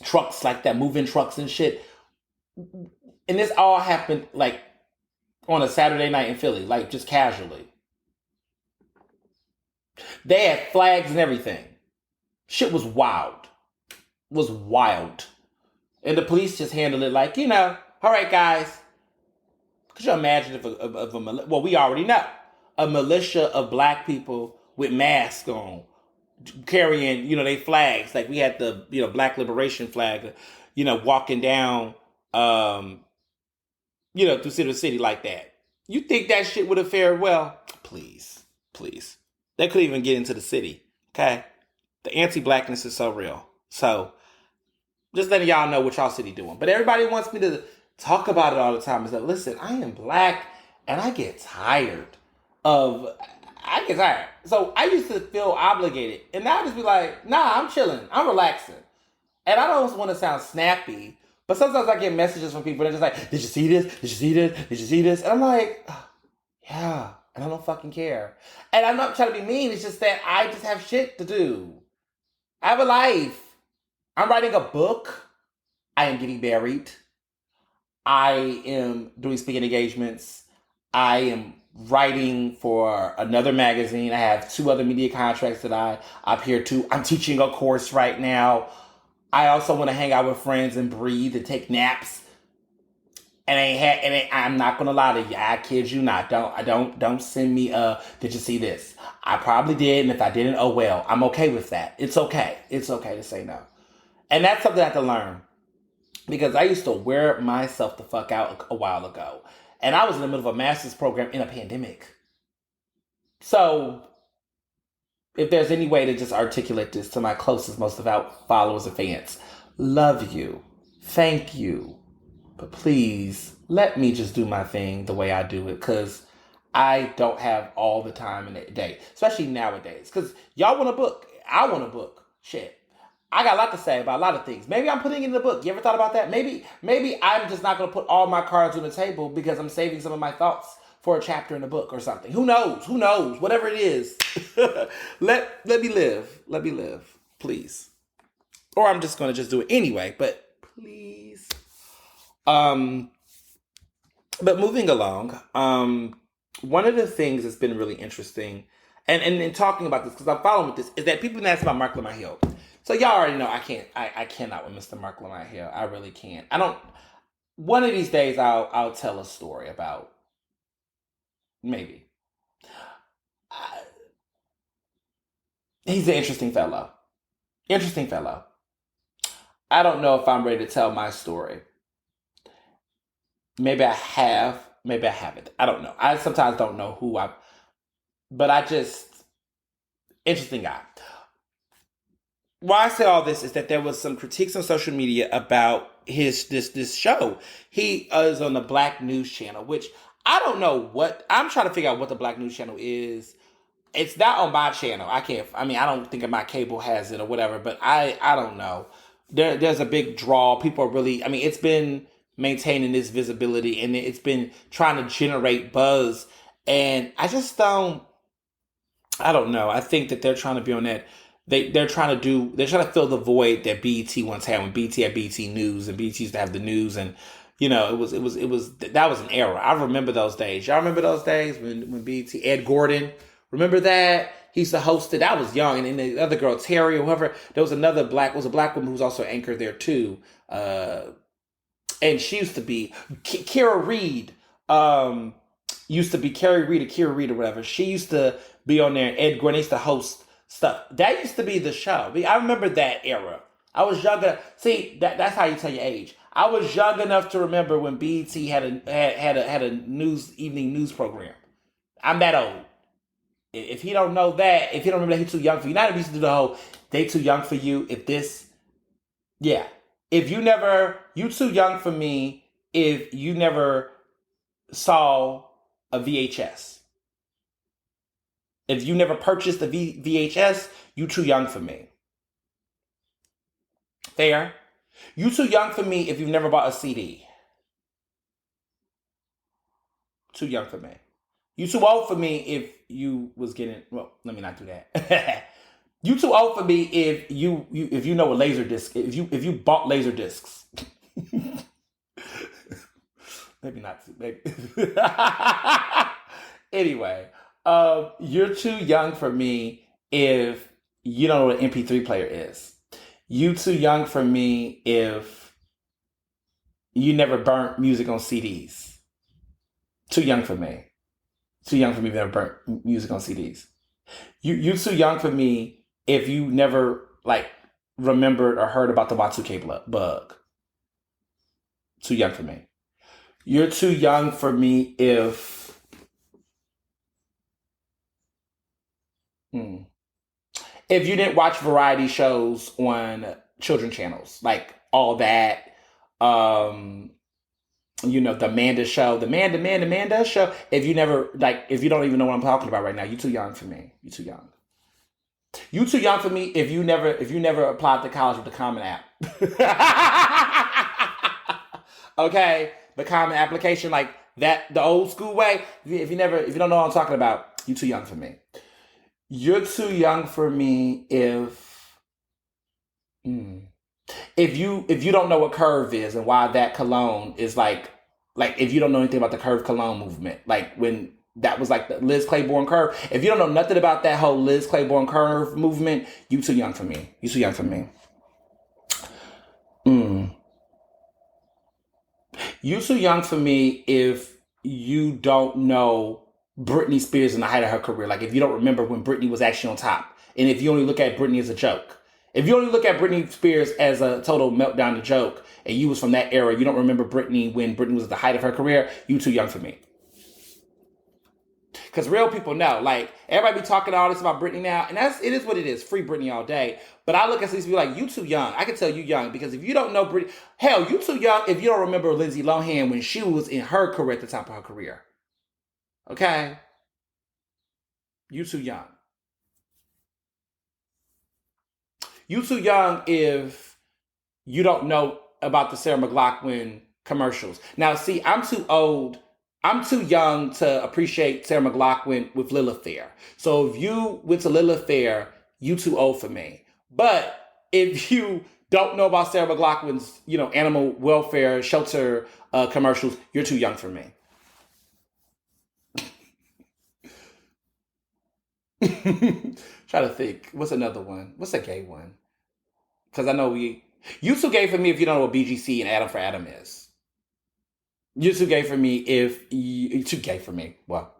trucks like that, moving trucks and shit. And this all happened on a Saturday night in Philly, just casually. They had flags and everything. Shit was wild. And the police just handled it all right, guys. Could you imagine if we already know, a militia of black people with masks on, carrying, they flags, like we had the, Black Liberation flag, walking down, through city like that. You think that shit would have fared well? Please. They couldn't even get into the city, okay? The anti-blackness is so real. So, just letting y'all know what y'all city doing. But everybody wants me to talk about it all the time. Is that, listen, I am black and I get tired. So I used to feel obligated. And now I just be like, nah, I'm chilling. I'm relaxing. And I don't want to sound snappy, but sometimes I get messages from people that are just like, did you see this? Did you see this? Did you see this? And I'm like, oh, yeah. And I don't fucking care. And I'm not trying to be mean. It's just that I just have shit to do. I have a life. I'm writing a book. I am getting married. I am doing speaking engagements. I am writing for another magazine. I have 2 other media contracts that I appear to. I'm teaching a course right now. I also want to hang out with friends and breathe and take naps. I'm not gonna lie to you. I kid you not. Don't send me did you see this? I probably did, and if I didn't, oh well. I'm okay with that. It's okay. It's okay to say no. And that's something I have to learn. Because I used to wear myself the fuck out a while ago. And I was in the middle of a master's program in a pandemic. So if there's any way to just articulate this to my closest, most devout followers and fans, love you. Thank you. But please, let me just do my thing the way I do it, because I don't have all the time in the day, especially nowadays. Because y'all want a book. I want a book. Shit. I got a lot to say about a lot of things. Maybe I'm putting it in the book. You ever thought about that? Maybe I'm just not going to put all my cards on the table because I'm saving some of my thoughts for a chapter in a book or something. Who knows? Who knows? Whatever it is. Let me live. Let me live. Please. Or I'm just going to just do it anyway. But please. But moving along, one of the things that's been really interesting, and in talking about this, because I'm following with this, is that people ask about Mark Lamar Hill. So y'all already know I cannot with Mr. Mark Lamar Hill. I really can't. One of these days I'll tell a story about, maybe. He's an interesting fellow. Interesting fellow. I don't know if I'm ready to tell my story. Maybe I have. Maybe I haven't. I don't know. I sometimes don't know interesting guy. Why I say all this is that there was some critiques on social media about this show. He is on the Black News Channel, which I don't know I'm trying to figure out what the Black News Channel is. It's not on my channel. I don't think my cable has it or whatever, but I don't know. There's a big draw. People are really, it's been maintaining this visibility, and it's been trying to generate buzz, and I don't know. I think that they're trying to be on that. They're trying to fill the void that BET once had when BET had BET News, and BET used to have the news, and that was an era. I remember those days. Y'all remember those days when BET, Ed Gordon, remember that? He used to host it. I was young, and then the other girl, Terry or whoever, there was a black woman who was also anchored there too. And she used to be Kira Reed. Used to be Carrie Reed or Kira Reed or whatever. She used to be on there. Ed Gordon used to host stuff. That used to be the show. I remember that era. I was young enough. See, that's how you tell your age. I was young enough to remember when BET had a evening news program. I'm that old. If he don't know that, if he don't remember that, he's too young for you. Not if he used to do the whole, they too young for you. If you too young for me if you never saw a VHS. If you never purchased a VHS, you too young for me. Fair? You too young for me if you've never bought a CD. Too young for me. You too old for me if you was getting, well, let me not do that. You too old for me if you know what laser disc, if you bought laser discs. Maybe not. Maybe. Anyway, you're too young for me if you don't know what an MP3 player is. You too young for me if you never burnt music on CDs. Too young for me. Too young for me if you never burnt music on CDs. You too young for me if you never remembered or heard about the Y2K bug. Too young for me. You're too young for me if you didn't watch variety shows on children channels, like all that. The Amanda show, the Amanda show. If you never if you don't even know what I'm talking about right now, you're too young for me. You're too young. You too young for me if you never applied to college with the Common App. Okay, the Common application, like that, the old school way. If you don't know what I'm talking about, you too young for me. You're too young for me if you don't know what Curve is and why that cologne is like if you don't know anything about the Curve cologne movement, like when That was like the Liz Claiborne curve. If you don't know nothing about that whole Liz Claiborne curve movement, you too young for me. You too young for me. Mm. You too young for me if you don't know Britney Spears in the height of her career. Like if you don't remember when Britney was actually on top. And if you only look at Britney as a joke. If you only look at Britney Spears as a total meltdown and joke, and you was from that era, you don't remember Britney when Britney was at the height of her career, you too young for me. Because real people know, like, everybody be talking all this about Britney now, and it is what it is. Free Britney all day. But I look at these people like, you too young. I can tell you young, because if you don't know Britney, hell, you too young if you don't remember Lindsay Lohan when she was in her career at the top of her career. Okay? You too young. You too young if you don't know about the Sarah McLachlan commercials. Now, see, I'm too old. I'm too young to appreciate Sarah McLachlan with Lilith Fair. So if you went to Lilith Fair, you too old for me. But if you don't know about Sarah McLachlan's, animal welfare shelter commercials, you're too young for me. Try to think. What's another one? What's a gay one? Because I know you too gay for me if you don't know what BGC and Adam for Adam is. You're too gay for me if you're too gay for me. Well,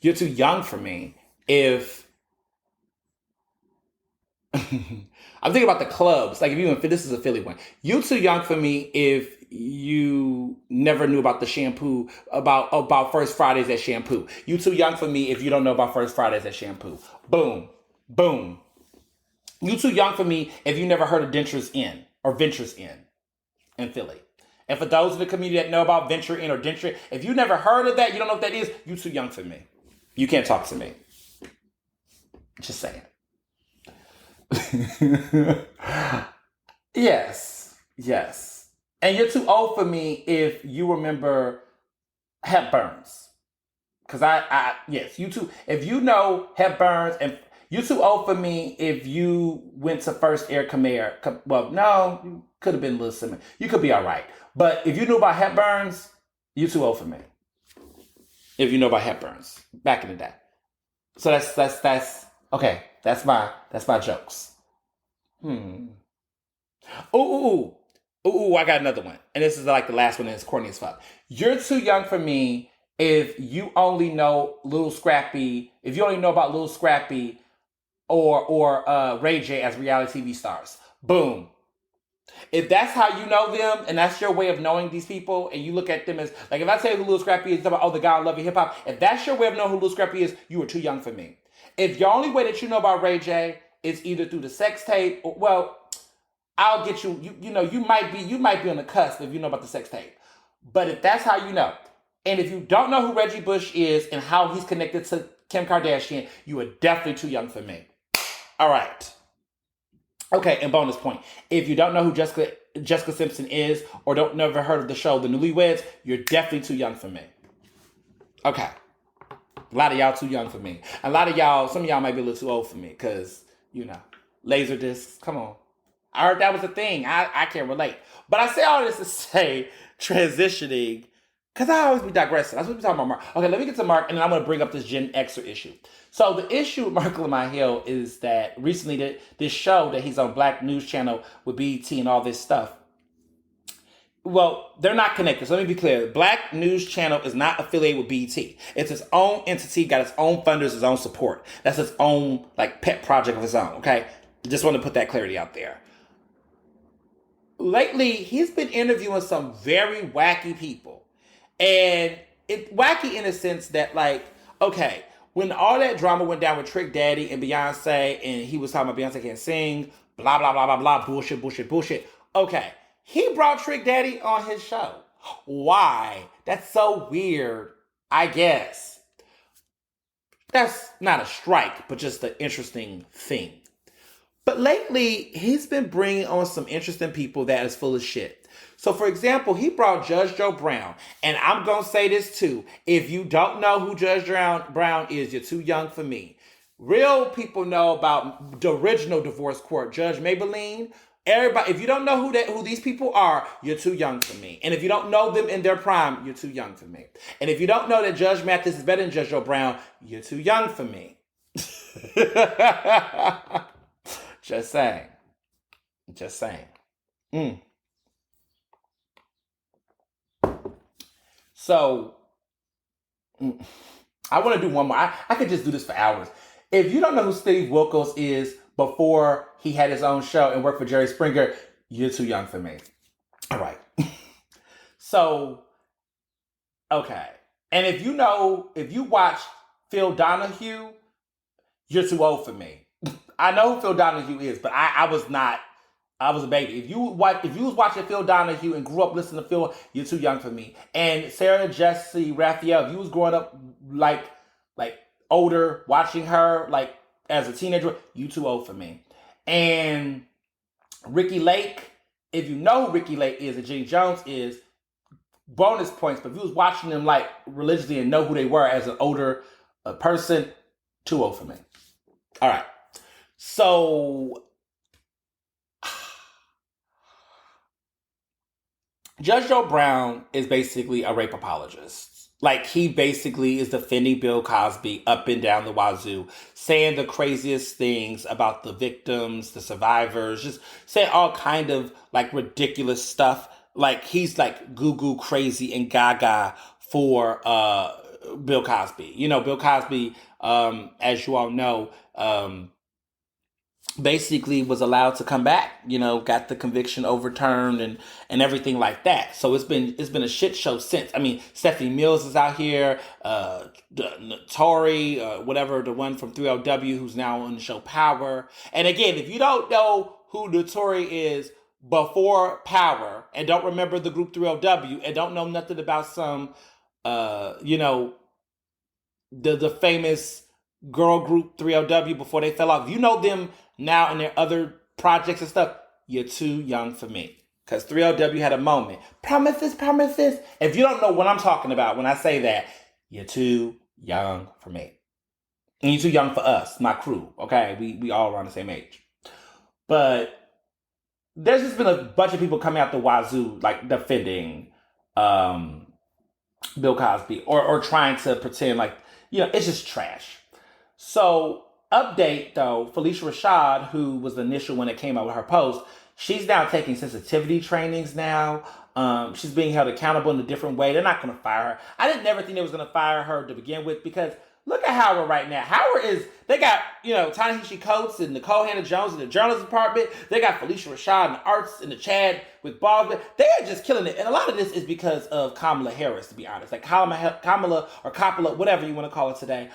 you're too young for me if I'm thinking about the clubs. Like if this is a Philly one. You too young for me if you never knew about the shampoo, about First Fridays at Shampoo. You too young for me if you don't know about First Fridays at Shampoo. Boom. Boom. You too young for me if you never heard of Dentures Inn or Ventures Inn in Philly. And for those in the community that know about Venture Inn or Denture, if you never heard of that, you don't know what that is, you too young for me. You can't talk to me. Just saying. Yes. Yes. And you're too old for me if you remember Hepburns. Because yes, you too. If you know Hepburns, and you're too old for me if you went to First Air Khmer. Well, no, you could have been a little similar. You could be all right. But if you knew about Hepburns, you're too old for me. If you know about Hepburns back in the day. So that's okay. That's my jokes. Ooh, I got another one. And this is like the last one, and it's corny as fuck. You're too young for me if you only know Little Scrappy, if you only know about Little Scrappy or Ray J as reality TV stars. Boom. If that's how you know them, and that's your way of knowing these people, and you look at them as, like, if I tell you who Little Scrappy is, you talk about, the guy I love hip hop. If that's your way of knowing who Little Scrappy is, you are too young for me. If your only way that you know about Ray J is either through the sex tape, or, well, I'll get you. You might be on the cusp if you know about the sex tape. But if that's how you know, and if you don't know who Reggie Bush is and how he's connected to Kim Kardashian, you are definitely too young for me. All right. Okay, and bonus point. If you don't know who Jessica Simpson is, or don't never heard of the show The Newlyweds, you're definitely too young for me. Okay. A lot of y'all too young for me. A lot of y'all, some of y'all might be a little too old for me, because, laser discs, come on. I heard that was a thing. I can't relate. But I say all this to say, transitioning, because I always be digressing. I was talking about Mark. Okay, let me get to Mark, and then I'm going to bring up this Gen Xer issue. So the issue with Mark Lamont Hill is that recently this show that he's on Black News Channel with BET and all this stuff, well, they're not connected. So let me be clear. Black News Channel is not affiliated with BET. It's its own entity, got its own funders, its own support. That's its own pet project of its own, okay? Just want to put that clarity out there. Lately, he's been interviewing some very wacky people. And it wacky in the sense that, okay, when all that drama went down with Trick Daddy and Beyonce, and he was talking about Beyonce can't sing, blah, blah, blah, blah, blah, bullshit. Okay, he brought Trick Daddy on his show. Why? That's so weird, I guess. That's not a strike, but just an interesting thing. But lately, he's been bringing on some interesting people that is full of shit. So, for example, he brought Judge Joe Brown. And I'm going to say this, too. If you don't know who Judge Brown is, you're too young for me. Real people know about the original divorce court, Judge Maybelline. Everybody, if you don't know who these people are, you're too young for me. And if you don't know them in their prime, you're too young for me. And if you don't know that Judge Mathis is better than Judge Joe Brown, you're too young for me. Just saying. Just saying. So, I want to do one more. I could just do this for hours. If you don't know who Steve Wilkos is before he had his own show and worked for Jerry Springer, you're too young for me. All right. So, okay. And if you watch Phil Donahue, you're too old for me. I know who Phil Donahue is, but I was not. I was a baby. If you was watching Phil Donahue and grew up listening to Phil, you're too young for me. And Sarah Jesse Raphael, if you was growing up like older, watching her like as a teenager, you too old for me. And Ricky Lake, if you know who Ricky Lake is and Jenny Jones is, bonus points. But if you was watching them like religiously and know who they were as an older person, too old for me. All right. So Judge Joe Brown is basically a rape apologist. Like, he basically is defending Bill Cosby up and down the wazoo, saying the craziest things about the victims, the survivors, just saying all kind of like ridiculous stuff. Like, he's like goo-goo crazy and gaga for Bill Cosby. You know, Bill Cosby, as you all know, basically was allowed to come back, you know, got the conviction overturned and everything like that. So it's been a shit show since. I mean, Stephanie Mills is out here, Tori, whatever, the one from 3LW who's now on the show Power. And again, if you don't know who Notori is before Power and don't remember the group 3LW and don't know nothing about some, you know, the famous girl group 3LW before they fell off, you know them now in their other projects and stuff, you're too young for me. Because 3LW had a moment. Promises. If you don't know what I'm talking about when I say that, you're too young for me. And you're too young for us, my crew. Okay? We all around the same age. But there's just been a bunch of people coming out the wazoo, like defending Bill Cosby or trying to pretend like, you know, it's just trash. So, update though, Felicia Rashad, who was the initial one that came out with her post, she's now taking sensitivity trainings now. She's being held accountable in a different way. They're not going to fire her. I didn't never think they was going to fire her to begin with, because look at Howard right now. Howard they got, you know, Ta-Nehisi Coates and Nicole Hannah-Jones in the journalism department. They got Felicia Rashad in the arts and the Chad with Baldwin. They are just killing it. And a lot of this is because of Kamala Harris, to be honest. Like Kamala or Coppola, whatever you want to call it today.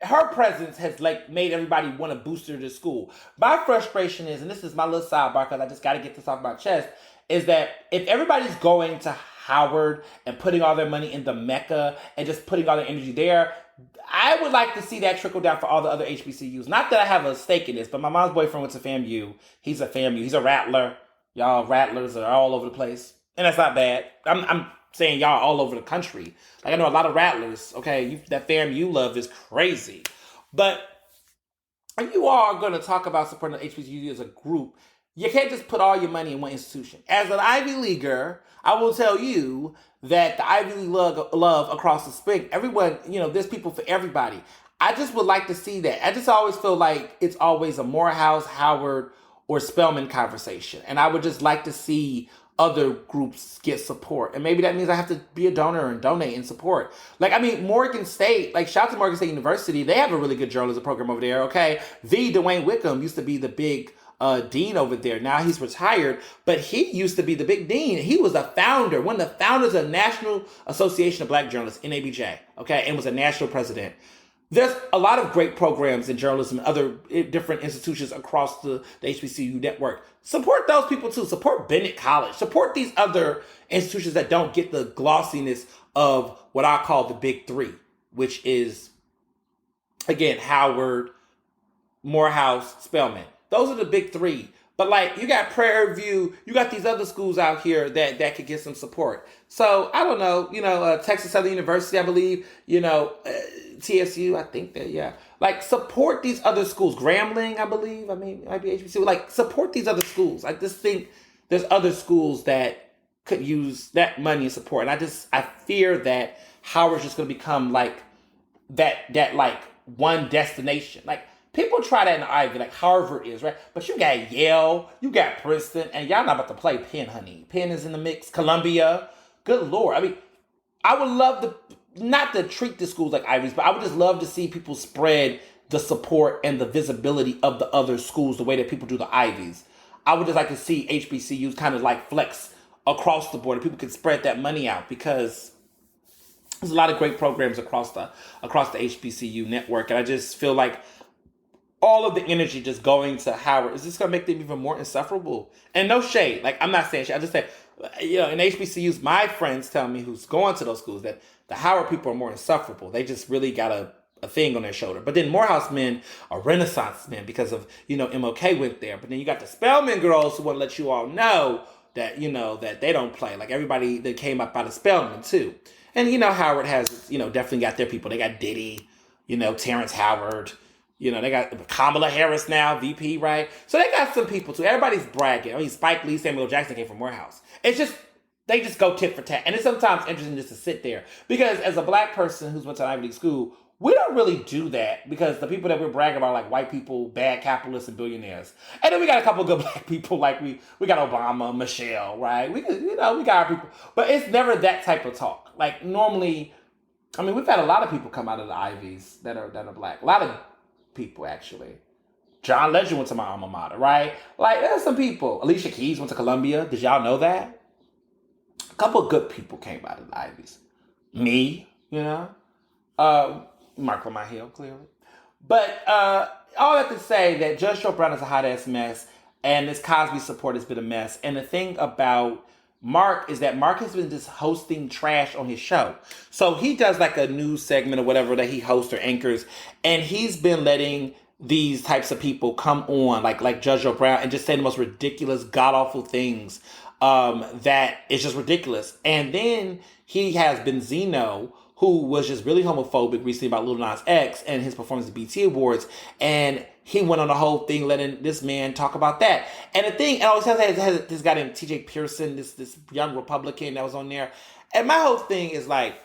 Her presence has like made everybody want to boost her to school. My frustration is, and this is my little sidebar because I just got to get this off my chest, is that if everybody's going to Howard and putting all their money in the Mecca and just putting all their energy there, I would like to see that trickle down for all the other HBCUs. Not that I have a stake in this, but my mom's boyfriend went to FAMU. He's a FAMU. He's a Rattler. Y'all Rattlers are all over the place. And that's not bad. I'm saying y'all all over the country. Like, I know a lot of Rattlers, okay? That FAMU love is crazy. But if you all are going to talk about supporting the HBCU as a group, you can't just put all your money in one institution. As an Ivy Leaguer, I will tell you that the Ivy League love across the spring, everyone, you know, there's people for everybody. I just would like to see that. I just always feel like it's always a Morehouse, Howard, or Spelman conversation. And I would just like to see other groups get support. And maybe that means I have to be a donor and donate and support. Like, I mean, Morgan State, like, shout out to Morgan State University. They have a really good journalism program over there, okay? Dwayne Wickham used to be the big dean over there. Now he's retired, but he used to be the big dean. He was a founder, one of the founders of the National Association of Black Journalists, NABJ, okay? And was a national president. There's a lot of great programs in journalism and other different institutions across the HBCU network. Support those people too. Support Bennett College. Support these other institutions that don't get the glossiness of what I call the big three, which is, again, Howard, Morehouse, Spelman. Those are the big three. But like you got Prairie View, you got these other schools out here that could get some support. So I don't know, Texas Southern University, I believe, TSU, I think that, yeah. Like support these other schools. Grambling, I believe, it might be HBCU. Like support these other schools. I just think there's other schools that could use that money and support. And I fear that Howard's just going to become like that like one destination. Like people try that in the Ivy, like Harvard is, right? But you got Yale, you got Princeton, and y'all not about to play Penn, honey. Penn is in the mix. Columbia. Good Lord. I would love to, not to treat the schools like Ivies, but I would just love to see people spread the support and the visibility of the other schools the way that people do the Ivies. I would just like to see HBCUs kind of like flex across the board and people can spread that money out, because there's a lot of great programs across the HBCU network. And I just feel like all of the energy just going to Howard is just going to make them even more insufferable. And no shade. Like, I'm not saying shade. I just say, in HBCUs, my friends tell me who's going to those schools that the Howard people are more insufferable. They just really got a thing on their shoulder. But then Morehouse men are Renaissance men because of, MLK went there. But then you got the Spelman girls who want to let you all know that, that they don't play. Like everybody that came up out of Spelman too. And, Howard has, definitely got their people. They got Diddy, Terrence Howard. They got Kamala Harris now, VP, right? So they got some people too. Everybody's bragging. Spike Lee, Samuel Jackson came from Morehouse. It's just, they just go tit for tat. And it's sometimes interesting just to sit there. Because as a black person who's went to an Ivy League school, we don't really do that, because the people that we're bragging about are like white people, bad capitalists, and billionaires. And then we got a couple of good black people, like we got Obama, Michelle, right? We got our people. But it's never that type of talk. Like normally, we've had a lot of people come out of the Ivies that are black. A lot of people, actually. John Legend went to my alma mater, right? Like, there's some people. Alicia Keys went to Columbia. Did y'all know that? A couple of good people came out of the Ivies. Me, Mark Lamont Hill, clearly. But all that to say that Judge Joe Brown is a hot-ass mess, and this Cosby support has been a mess. And the thing about Mark is that Mark has been just hosting trash on his show. So he does like a news segment or whatever that he hosts or anchors, and he's been letting these types of people come on, like Judge Joe Brown, and just say the most ridiculous, god-awful things that is just ridiculous. And then he has Benzino, who was just really homophobic recently about Lil Nas X and his performance at BET Awards. And he went on the whole thing letting this man talk about that. And the thing, and I always has this guy named TJ Pearson, this young Republican that was on there. And my whole thing is like,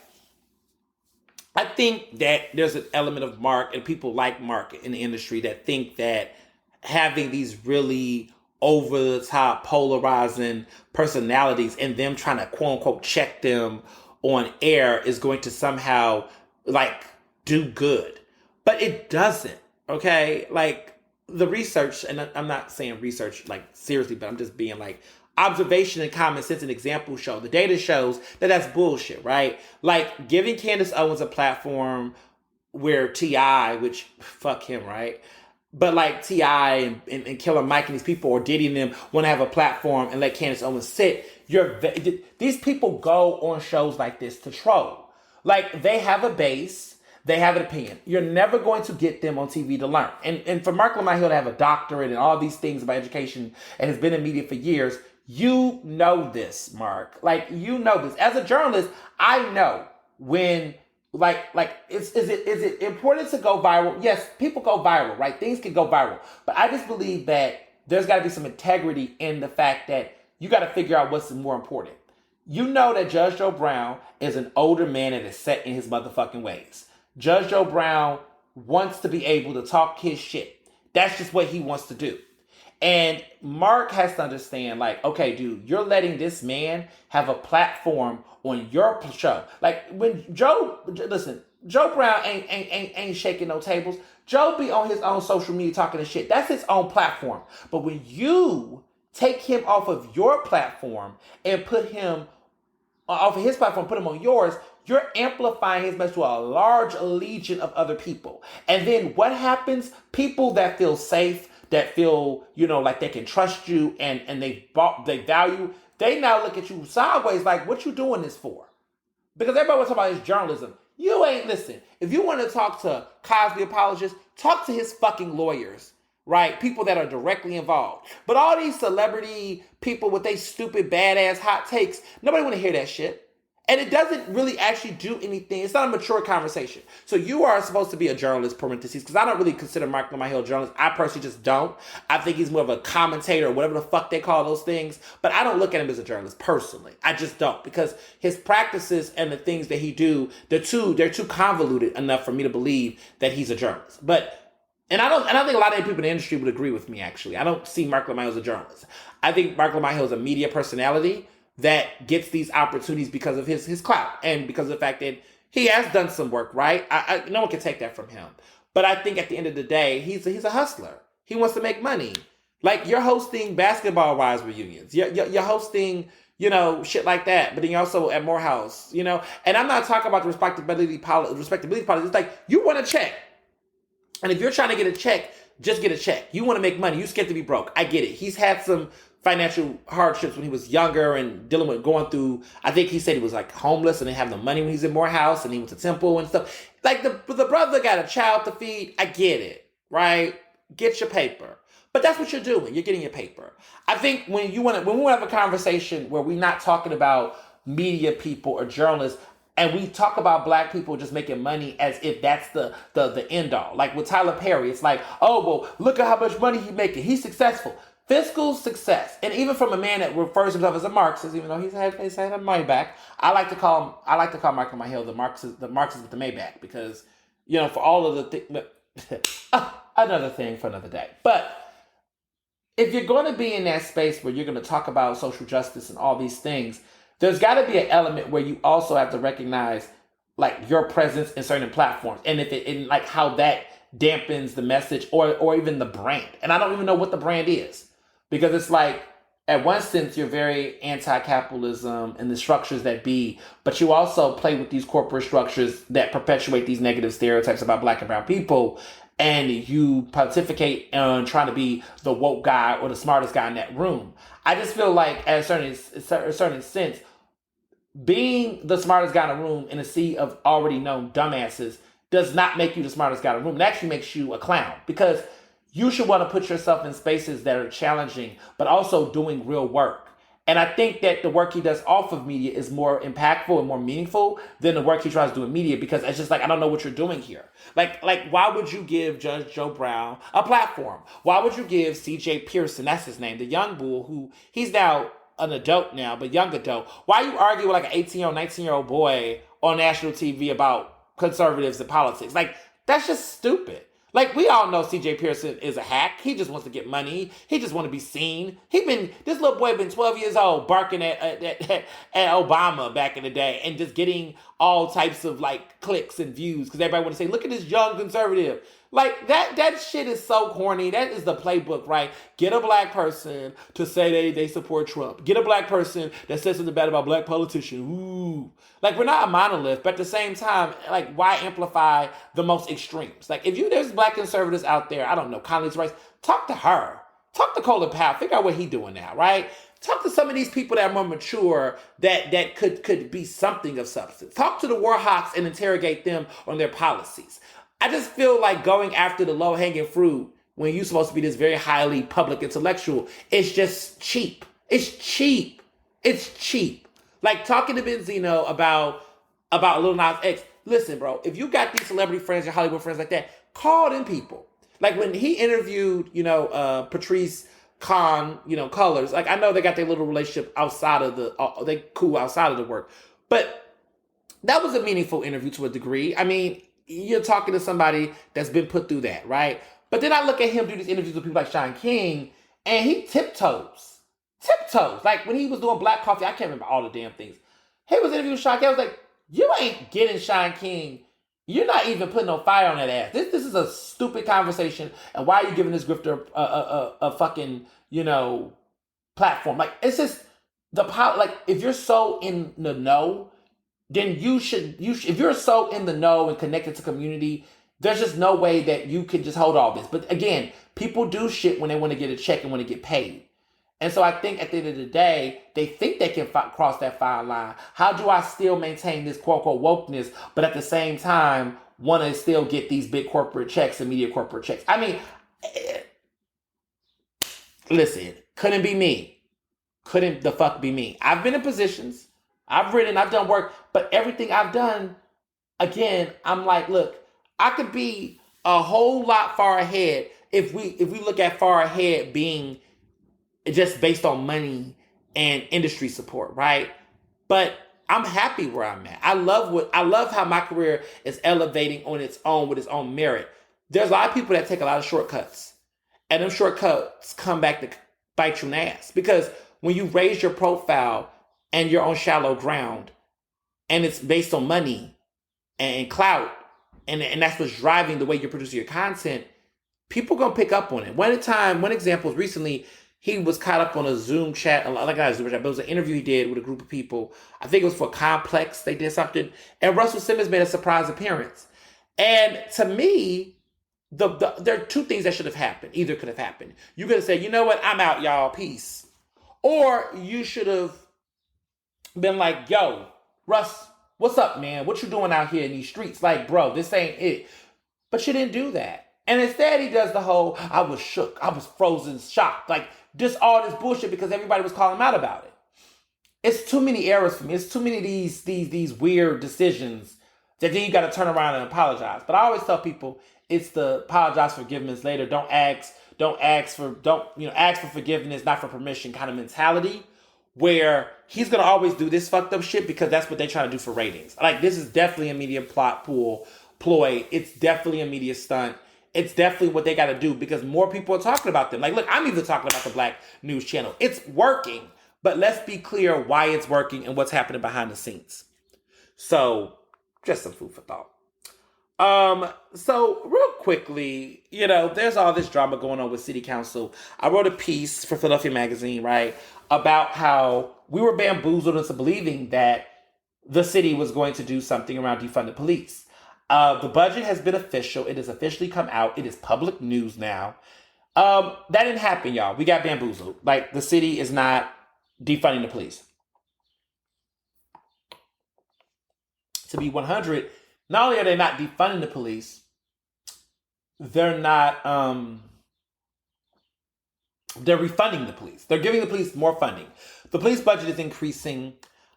I think that there's an element of Mark and people like Mark in the industry that think that having these really over-the-top polarizing personalities and them trying to quote-unquote check them on air is going to somehow like do good. But it doesn't, okay? Like the research, and I'm not saying research like seriously, but I'm just being like observation and common sense and example show. The data shows that that's bullshit, right? Like giving Candace Owens a platform where T.I., which fuck him, right? But like T.I. and Killer Mike and these people, or Diddy and them, want to have a platform and let Candace Owens sit. These people go on shows like this to troll. Like they have a base, they have an opinion. You're never going to get them on TV to learn. And for Mark Lamont Hill to have a doctorate and all these things about education and has been in media for years, you know this, Mark. Like you know this. As a journalist, I know when. Is it important to go viral? Yes, people go viral, right? Things can go viral. But I just believe that there's got to be some integrity in the fact that you got to figure out what's more important. You know that Judge Joe Brown is an older man that is set in his motherfucking ways. Judge Joe Brown wants to be able to talk his shit. That's just what he wants to do. And Mark has to understand, like, okay, dude, you're letting this man have a platform on your show. Like when Joe Brown ain't shaking no tables. Joe be on his own social media talking his shit. That's his own platform. But when you take him off of your platform and put him off of his platform, put him on yours, you're amplifying his message to a large legion of other people. And then what happens? People that feel safe, that feel, like they can trust you and they value, they now look at you sideways like, what you doing this for? Because everybody was talking about his journalism. You ain't listen. If you want to talk to Cosby apologists, talk to his fucking lawyers. right? People that are directly involved. But all these celebrity people with they stupid, badass hot takes, nobody want to hear that shit. And it doesn't really actually do anything. It's not a mature conversation. So you are supposed to be a journalist, parentheses, because I don't really consider Mark LaMahill a journalist. I personally just don't. I think he's more of a commentator or whatever the fuck they call those things. But I don't look at him as a journalist personally. I just don't. Because his practices and the things that he do, they're too convoluted enough for me to believe that he's a journalist. And I don't think a lot of people in the industry would agree with me, actually. I don't see Mark LaMahill as a journalist. I think Mark LaMahill is a media personality that gets these opportunities because of his clout and because of the fact that he has done some work, right? No one can take that from him. But I think at the end of the day, he's a hustler. He wants to make money. Like, you're hosting basketball wives reunions. You're hosting, shit like that. But then you're also at Morehouse, And I'm not talking about the respectability policy. It's like, you want a check. And if you're trying to get a check, just get a check. You want to make money. You're scared to be broke. I get it. He's had some financial hardships when he was younger and going through, I think he said he was like homeless and didn't have no money when he was in Morehouse and he went to Temple and stuff. Like the brother got a child to feed. I get it, right? Get your paper. But that's what you're doing. You're getting your paper. I think when we want to have a conversation where we're not talking about media people or journalists, and we talk about black people just making money as if that's the end all. Like with Tyler Perry, it's like, oh, well, look at how much money he's making. He's successful. Fiscal success. And even from a man that refers himself as a Marxist, even though he's had money back, I like to call Mark LaMahill the Marxist with the Maybach, because, for all of the another thing for another day. But if you're going to be in that space where you're going to talk about social justice and all these things, there's got to be an element where you also have to recognize like your presence in certain platforms, and like how that dampens the message or even the brand. And I don't even know what the brand is, because it's like, at one sense, you're very anti-capitalism and the structures that be, but you also play with these corporate structures that perpetuate these negative stereotypes about black and brown people. And you pontificate on trying to be the woke guy or the smartest guy in that room. I just feel like, at a certain sense, being the smartest guy in a room in a sea of already known dumbasses does not make you the smartest guy in the room. It actually makes you a clown, because you should want to put yourself in spaces that are challenging, but also doing real work. And I think that the work he does off of media is more impactful and more meaningful than the work he tries to do in media, because it's just like, I don't know what you're doing here. Like why would you give Judge Joe Brown a platform? Why would you give C.J. Pearson, that's his name, the young bull, who he's now an adult now, but young adult. Why you argue with like an 18-year-old, 19-year-old boy on national TV about conservatives and politics? Like, that's just stupid. Like, we all know C.J. Pearson is a hack. He just wants to get money. He just want to be seen. This little boy been 12 years old barking at Obama back in the day and just getting all types of like clicks and views because everybody want to say, look at this young conservative. Like, that shit is so corny. That is the playbook, right? Get a black person to say they support Trump. Get a black person that says something bad about black politicians. Ooh. Like, we're not a monolith, but at the same time, like, why amplify the most extremes? Like, if there's black conservatives out there, I don't know, Condoleezza Rice, talk to her. Talk to Colin Powell. Figure out what he's doing now, right? Talk to some of these people that are more mature that could be something of substance. Talk to the Warhawks and interrogate them on their policies. I just feel like going after the low-hanging fruit when you're supposed to be this very highly public intellectual, it's just cheap. It's cheap. It's cheap. Like talking to Benzino about Lil Nas X. Listen, bro, if you got these celebrity friends, your Hollywood friends like that, call them people. Like when he interviewed, Patrice Khan, Colors, like I know they got their little relationship outside of they cool outside of the work. But that was a meaningful interview to a degree. I mean, you're talking to somebody that's been put through that, right? But then I look at him do these interviews with people like Shaun King, and he tiptoes. Like when he was doing Black Coffee, I can't remember all the damn things. He was interviewing Shaun King. I was like, you ain't getting Shaun King. You're not even putting no fire on that ass. This is a stupid conversation. And why are you giving this grifter a fucking, platform? Like, it's just like, if you're so in the know, then you should, if you're so in the know and connected to community, there's just no way that you can just hold all this. But again, people do shit when they want to get a check and want to get paid. And so I think at the end of the day, they think they can cross that fine line. How do I still maintain this quote-unquote wokeness, but at the same time want to still get these big corporate checks and media corporate checks? I mean, Listen, couldn't be me. Couldn't the fuck be me. I've been in positions, I've written, I've done work, but everything I've done, again, I'm like, look, I could be a whole lot far ahead if we look at far ahead being just based on money and industry support, right? But I'm happy where I'm at. I love how my career is elevating on its own with its own merit. There's a lot of people that take a lot of shortcuts. And them shortcuts come back to bite you in the ass. Because when you raise your profile and you're on shallow ground and it's based on money and clout, and that's what's driving the way you're producing your content, people gonna pick up on it. One example is recently he was caught up on a Zoom chat, like not a Zoom chat, but it was an interview he did with a group of people. I think it was for Complex. They did something, and Russell Simmons made a surprise appearance. And to me, there are two things that should have happened. Either could have happened. You could have said, you know what, I'm out, y'all, peace. Or you should have been like, yo, Russ, what's up, man? What you doing out here in these streets? Like, bro, this ain't it. But you didn't do that. And instead he does the whole, I was shook, I was frozen, shocked. Like, just all this bullshit because everybody was calling him out about it. It's too many errors for me. It's too many of these weird decisions that then you got to turn around and apologize. But I always tell people it's the apologize for forgiveness later. Ask for forgiveness, not for permission kind of mentality, where he's gonna always do this fucked up shit because that's what they try to do for ratings. Like, this is definitely a media ploy. It's definitely a media stunt. It's definitely what they got to do because more people are talking about them. Like, look, I'm even talking about the Black News Channel. It's working, but let's be clear why it's working and what's happening behind the scenes. So, just some food for thought. So real quickly, there's all this drama going on with City Council. I wrote a piece for Philadelphia Magazine, right, about how we were bamboozled into believing that the city was going to do something around defund the police. The budget has been official. It has officially come out. It is public news now. That didn't happen, y'all. We got bamboozled. Like, the city is not defunding the police. To be 100, not only are they not defunding the police, they're not, they're refunding the police. They're giving the police more funding. The police budget is increasing,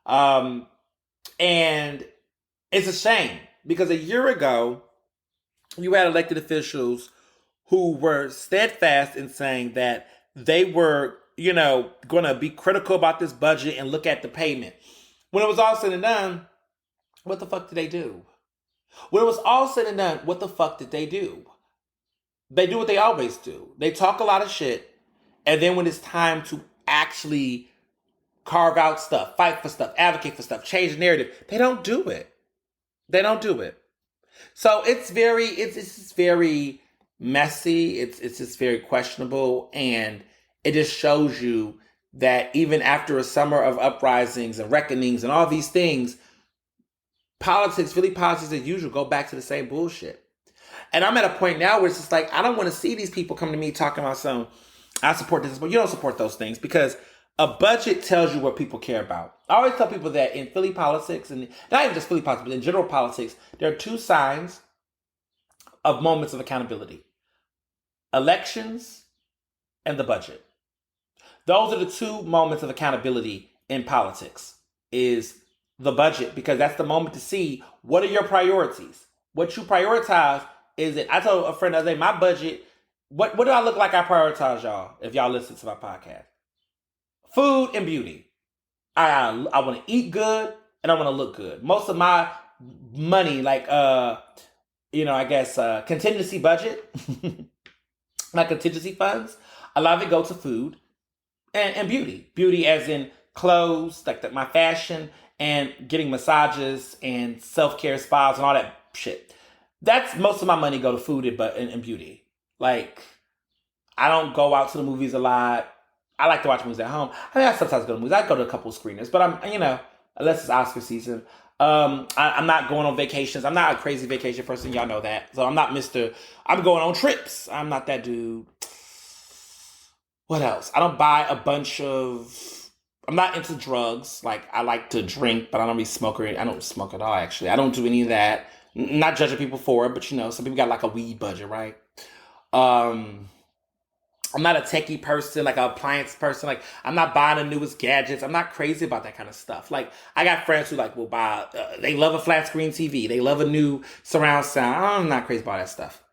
and it's a shame because a year ago, you had elected officials who were steadfast in saying that they were, going to be critical about this budget and look at the payment. When it was all said and done, what the fuck did they do? When it was all said and done, what the fuck did they do? They do what they always do. They talk a lot of shit, and then when it's time to actually carve out stuff, fight for stuff, advocate for stuff, change the narrative, they don't do it. They don't do it. So it's just very messy. It's just very questionable, and it just shows you that even after a summer of uprisings and reckonings and all these things, Philly politics as usual, go back to the same bullshit. And I'm at a point now where it's just like, I don't want to see these people come to me talking about I support this, but you don't support those things because a budget tells you what people care about. I always tell people that in Philly politics, and not even just Philly politics, but in general politics, there are two signs of moments of accountability: elections and the budget. Those are the two moments of accountability in politics, is the budget, because that's the moment to see what are your priorities. What you prioritize is it. I told a friend the other day, my budget, what do I look like I prioritize, y'all, if y'all listen to my podcast? Food and beauty. I want to eat good and I want to look good. Most of my money, contingency budget, my contingency funds, a lot of it go to food and beauty. Beauty as in clothes, like my fashion, and getting massages and self-care spas and all that shit. That's most of my money go to food and beauty. Like, I don't go out to the movies a lot. I like to watch movies at home. I mean, I sometimes go to movies. I go to a couple of screeners, but unless it's Oscar season, I'm not going on vacations. I'm not a crazy vacation person. Y'all know that. So I'm going on trips. I'm not that dude. What else? I don't buy I'm not into drugs. Like, I like to drink, but I don't really smoke I don't smoke at all, actually. I don't do any of that. Not judging people for it, but some people got like a weed budget, right? I'm not a techie person, like an appliance person. Like, I'm not buying the newest gadgets. I'm not crazy about that kind of stuff. Like, I got friends who like will buy. They love a flat screen TV. They love a new surround sound. I'm not crazy about that stuff.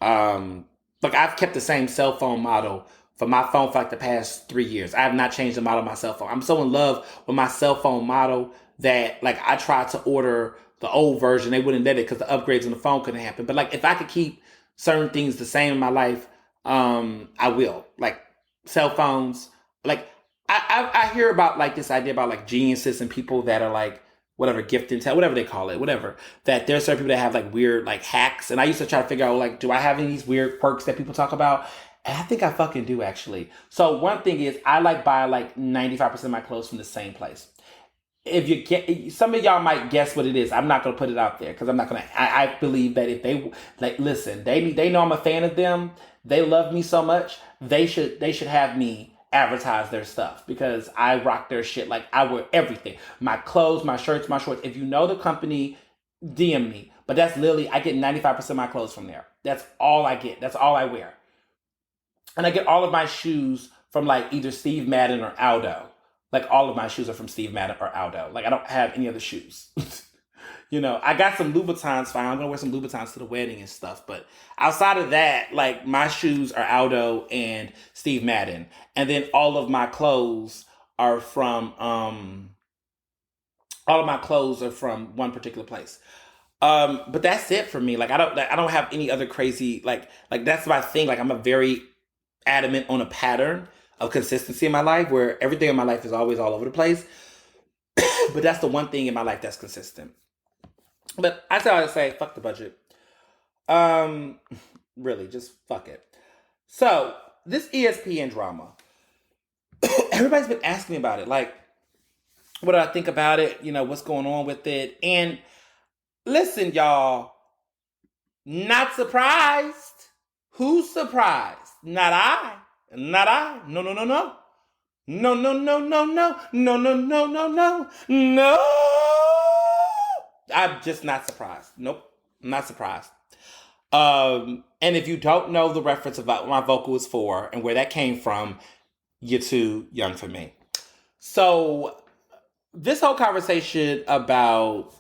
Like, I've kept the same cell phone model for my phone for like the past 3 years. I have not changed the model of my cell phone. I'm so in love with my cell phone model that like I tried to order the old version. They wouldn't let it because the upgrades on the phone couldn't happen. But like, if I could keep certain things the same in my life, I will. Like cell phones. Like I hear about like this idea about like geniuses and people that are like whatever gifted, whatever they call it, whatever. That there's certain people that have like weird like hacks, and I used to try to figure out like, do I have any of these weird quirks that people talk about? And I think I fucking do actually. So one thing is I like buy like 95% of my clothes from the same place. If you get, some of y'all might guess what it is. I'm not gonna put it out there because I'm not gonna. I believe that if they like listen, they know I'm a fan of them. They love me so much. They should have me advertise their stuff because I rock their shit. Like I wear everything, my clothes, my shirts, my shorts. If you know the company, DM me. But that's literally I get 95% of my clothes from there. That's all I get. That's all I wear. And I get all of my shoes from like either Steve Madden or Aldo. Like all of my shoes are from Steve Madden or Aldo. Like I don't have any other shoes. You know, I got some Louboutins fine. I'm gonna wear some Louboutins to the wedding and stuff. But outside of that, like my shoes are Aldo and Steve Madden. And then all of my clothes are from one particular place. But that's it for me. Like I don't have any other crazy like that's my thing. Like I'm a very adamant on a pattern of consistency in my life where everything in my life is always all over the place. But that's the one thing in my life that's consistent. But I say, fuck the budget. Really, just fuck it. So, this ESPN drama, everybody's been asking me about it. Like, what do I think about it? You know, what's going on with it? And listen, y'all, not surprised. Who's surprised? Not I. Not I. No, no, no, no. No, no, no, no, no. No, no, no, no, no. No. I'm just not surprised. Nope. I'm not surprised. And if you don't know the reference about what my vocal is for and where that came from, you're too young for me. So this whole conversation about,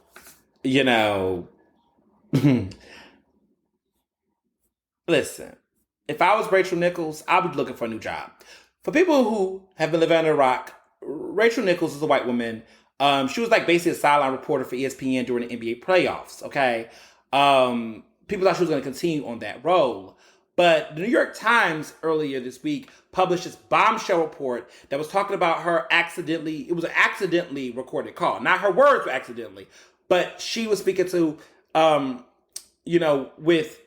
you know, listen, if I was Rachel Nichols, I would be looking for a new job. For people who have been living under a rock, Rachel Nichols is a white woman. She was like basically a sideline reporter for ESPN during the NBA playoffs, okay? People thought she was going to continue on that role. But the New York Times earlier this week published this bombshell report that was talking about her it was an accidentally recorded call. Not her words were accidentally, but she was speaking to, with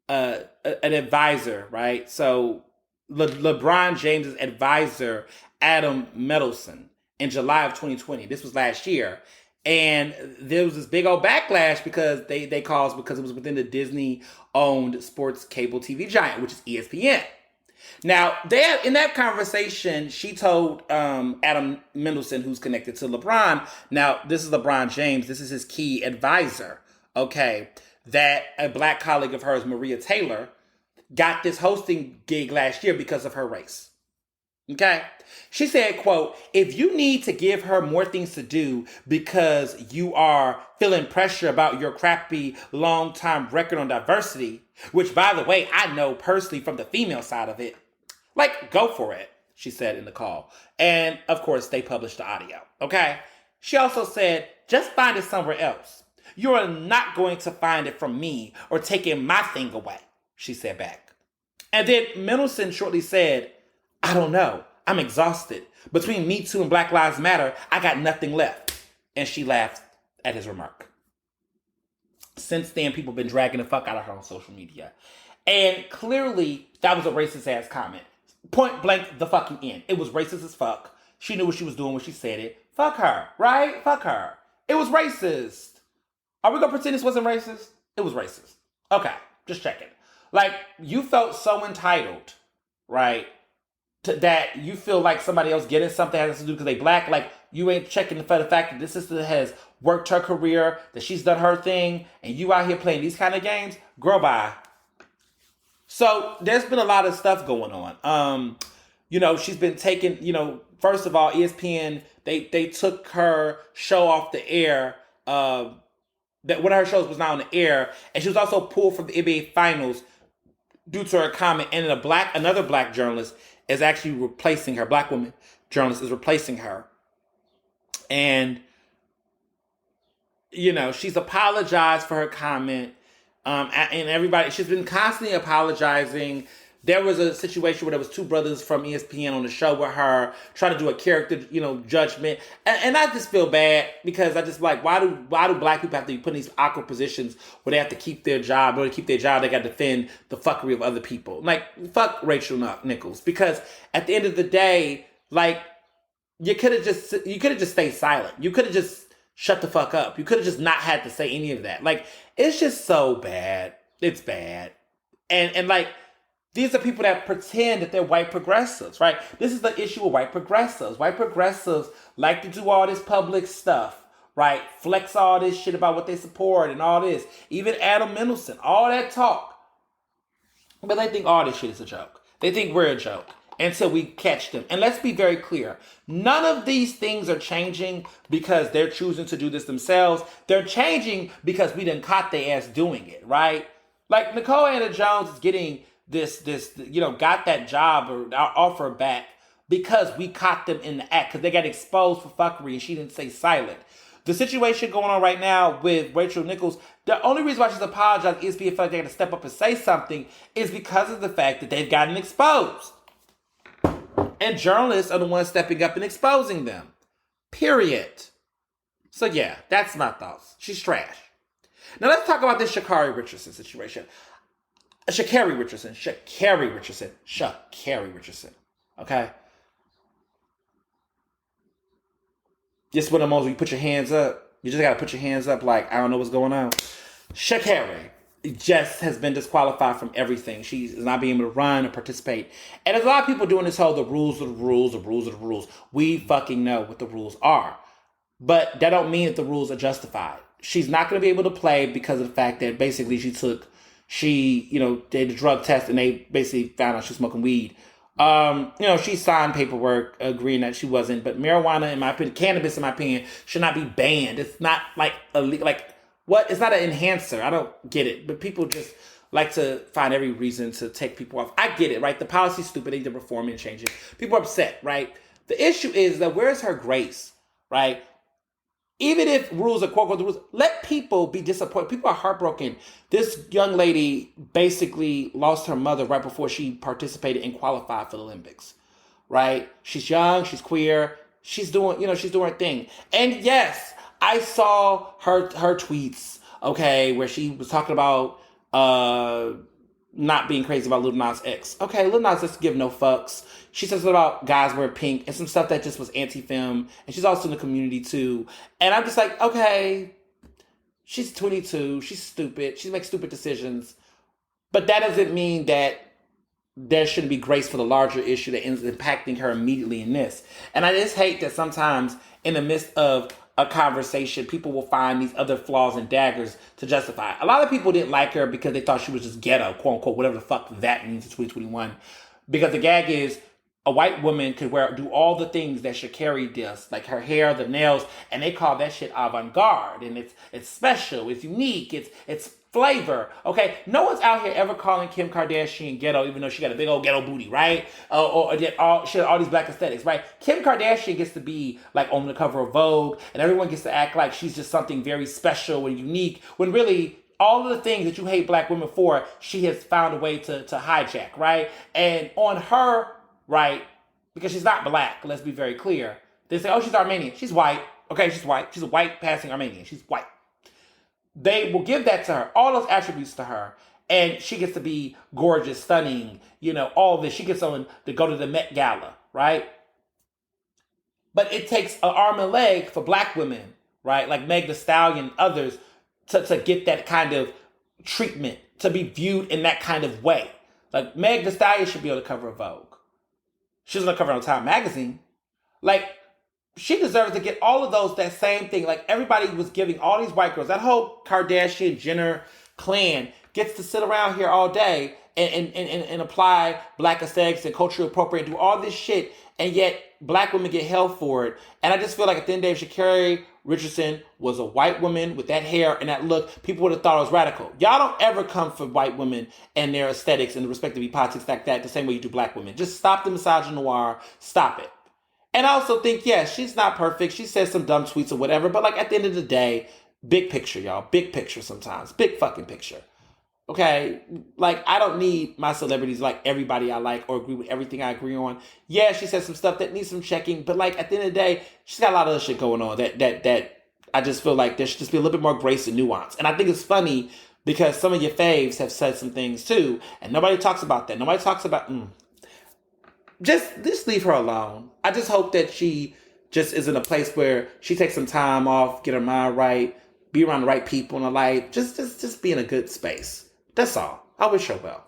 an advisor, right? So LeBron James's advisor, Adam Mendelson, in July of 2020. This was last year. And there was this big old backlash because they caused because it was within the Disney-owned sports cable TV giant, which is ESPN. Now, in that conversation, she told Adam Mendelson, who's connected to LeBron, now this is LeBron James, this is his key advisor, okay, that a black colleague of hers, Maria Taylor, got this hosting gig last year because of her race. Okay? She said, quote, if you need to give her more things to do because you are feeling pressure about your crappy long-time record on diversity, which, by the way, I know personally from the female side of it, like, go for it, she said in the call. And, of course, they published the audio. Okay? She also said, just find it somewhere else. You are not going to find it from me or taking my thing away, she said back. And then Mendelson shortly said, I don't know. I'm exhausted. Between Me Too and Black Lives Matter, I got nothing left. And she laughed at his remark. Since then, people have been dragging the fuck out of her on social media. And clearly, that was a racist ass comment. Point blank, the fucking end. It was racist as fuck. She knew what she was doing when she said it. Fuck her, right? Fuck her. It was racist. Are we gonna pretend this wasn't racist? It was racist. Okay, just checking. Like, you felt so entitled, right? That you feel like somebody else getting something that has to do because they black. Like, you ain't checking for the fact that this sister has worked her career, that she's done her thing, and you out here playing these kind of games. Girl, bye. So there's been a lot of stuff going on. She's been taking, first of all, ESPN, they took her show off the air, that one of her shows was not on the air, and she was also pulled from the NBA finals due to her comment, and another black journalist is actually replacing her. Black woman journalist is replacing her. And she's apologized for her comment. And everybody, she's been constantly apologizing. There was a situation where there was two brothers from ESPN on the show with her, trying to do a character, judgment. And I just feel bad because I just like, why do black people have to be put in these awkward positions where they have to keep their job? In order to keep their job, they got to defend the fuckery of other people. Like, fuck Rachel Nichols. Because at the end of the day, like, you could have just stayed silent. You could have just shut the fuck up. You could have just not had to say any of that. Like, it's just so bad. It's bad. And like, these are people that pretend that they're white progressives, right? This is the issue with white progressives. White progressives like to do all this public stuff, right? Flex all this shit about what they support and all this. Even Adam Mendelsohn, all that talk. But they think all this shit is a joke. They think we're a joke until we catch them. And let's be very clear. None of these things are changing because they're choosing to do this themselves. They're changing because we done caught their ass doing it, right? Like Nicole Anna-Jones is getting this, got that job or offer back because we caught them in the act, because they got exposed for fuckery and she didn't stay silent. The situation going on right now with Rachel Nichols, the only reason why she's apologizing is because they got to step up and say something is because of the fact that they've gotten exposed. And journalists are the ones stepping up and exposing them. Period. So yeah, that's my thoughts. She's trash. Now let's talk about this Sha'Carri Richardson situation. Sha'Carri Richardson. Okay? This one of those where you put your hands up. You just got to put your hands up like, I don't know what's going on. Sha'Carri just has been disqualified from everything. She's not being able to run or participate. And there's a lot of people doing this whole the rules are the rules, the rules are the rules. We fucking know what the rules are. But that don't mean that the rules are justified. She's not going to be able to play because of the fact that basically she did a drug test and they basically found out she was smoking weed. She signed paperwork agreeing that she wasn't, but marijuana, in my opinion, cannabis, in my opinion, should not be banned. It's not like what? It's not an enhancer. I don't get it. But people just like to find every reason to take people off. I get it, right? The policy's stupid. They need to reform it and change it. People are upset, right? The issue is that where's her grace, right? Even if rules are quote-unquote the rules, let people be disappointed. People are heartbroken. This young lady basically lost her mother right before she participated and qualified for the Olympics, right? She's young. She's queer. She's doing her thing. And yes, I saw her tweets, okay, where she was talking about not being crazy about Lil Nas X. Okay, Lil Nas X give no fucks. She says about guys wear pink and some stuff that just was anti-fem. And she's also in the community too. And I'm just like, okay, she's 22. She's stupid. She makes stupid decisions. But that doesn't mean that there shouldn't be grace for the larger issue that ends up impacting her immediately in this. And I just hate that sometimes in the midst of a conversation, people will find these other flaws and daggers to justify it. A lot of people didn't like her because they thought she was just ghetto, quote unquote, whatever the fuck that means in 2021. Because the gag is a white woman could do all the things that Sha'Carri does, like her hair, the nails, and they call that shit avant-garde, and it's special, it's unique, it's flavor. Okay, no one's out here ever calling Kim Kardashian ghetto, even though she got a big old ghetto booty, right? She had all these black aesthetics, right? Kim Kardashian gets to be like on the cover of Vogue, and everyone gets to act like she's just something very special and unique, when really all of the things that you hate black women for, she has found a way to hijack, right? And on her, right, because she's not black, let's be very clear. They say, oh, she's Armenian. She's white. Okay, she's white. She's a white passing Armenian. She's white. They will give that to her, all those attributes to her. And she gets to be gorgeous, stunning, all this. She gets on to go to the Met Gala, right? But it takes an arm and leg for black women, right? Like Meg Thee Stallion and others to get that kind of treatment, to be viewed in that kind of way. Like Meg Thee Stallion should be on the cover of Vogue. She's on the cover of Time magazine. Like, she deserves to get all of those, that same thing. Like, everybody was giving all these white girls, that whole Kardashian, Jenner clan gets to sit around here all day and apply black aesthetics and culturally appropriate, do all this shit, and yet black women get held for it. And I just feel like at the end of the day, Sha'Carri Richardson was a white woman with that hair and that look. People would have thought it was radical. Y'all don't ever come for white women and their aesthetics and the respect to be politics like that the same way you do black women. Just stop the misogynoir. Stop it. And I also think, yeah, she's not perfect. She says some dumb tweets or whatever. But like at the end of the day, big picture, y'all. Big picture sometimes. Big fucking picture. Okay? Like, I don't need my celebrities like everybody I like or agree with everything I agree on. Yeah, she says some stuff that needs some checking. But like at the end of the day, she's got a lot of other shit going on that I just feel like there should just be a little bit more grace and nuance. And I think it's funny because some of your faves have said some things too. And nobody talks about that. Nobody talks about... Just leave her alone. I just hope that she just is in a place where she takes some time off, get her mind right, be around the right people in her life. Just be in a good space. That's all. I wish her well.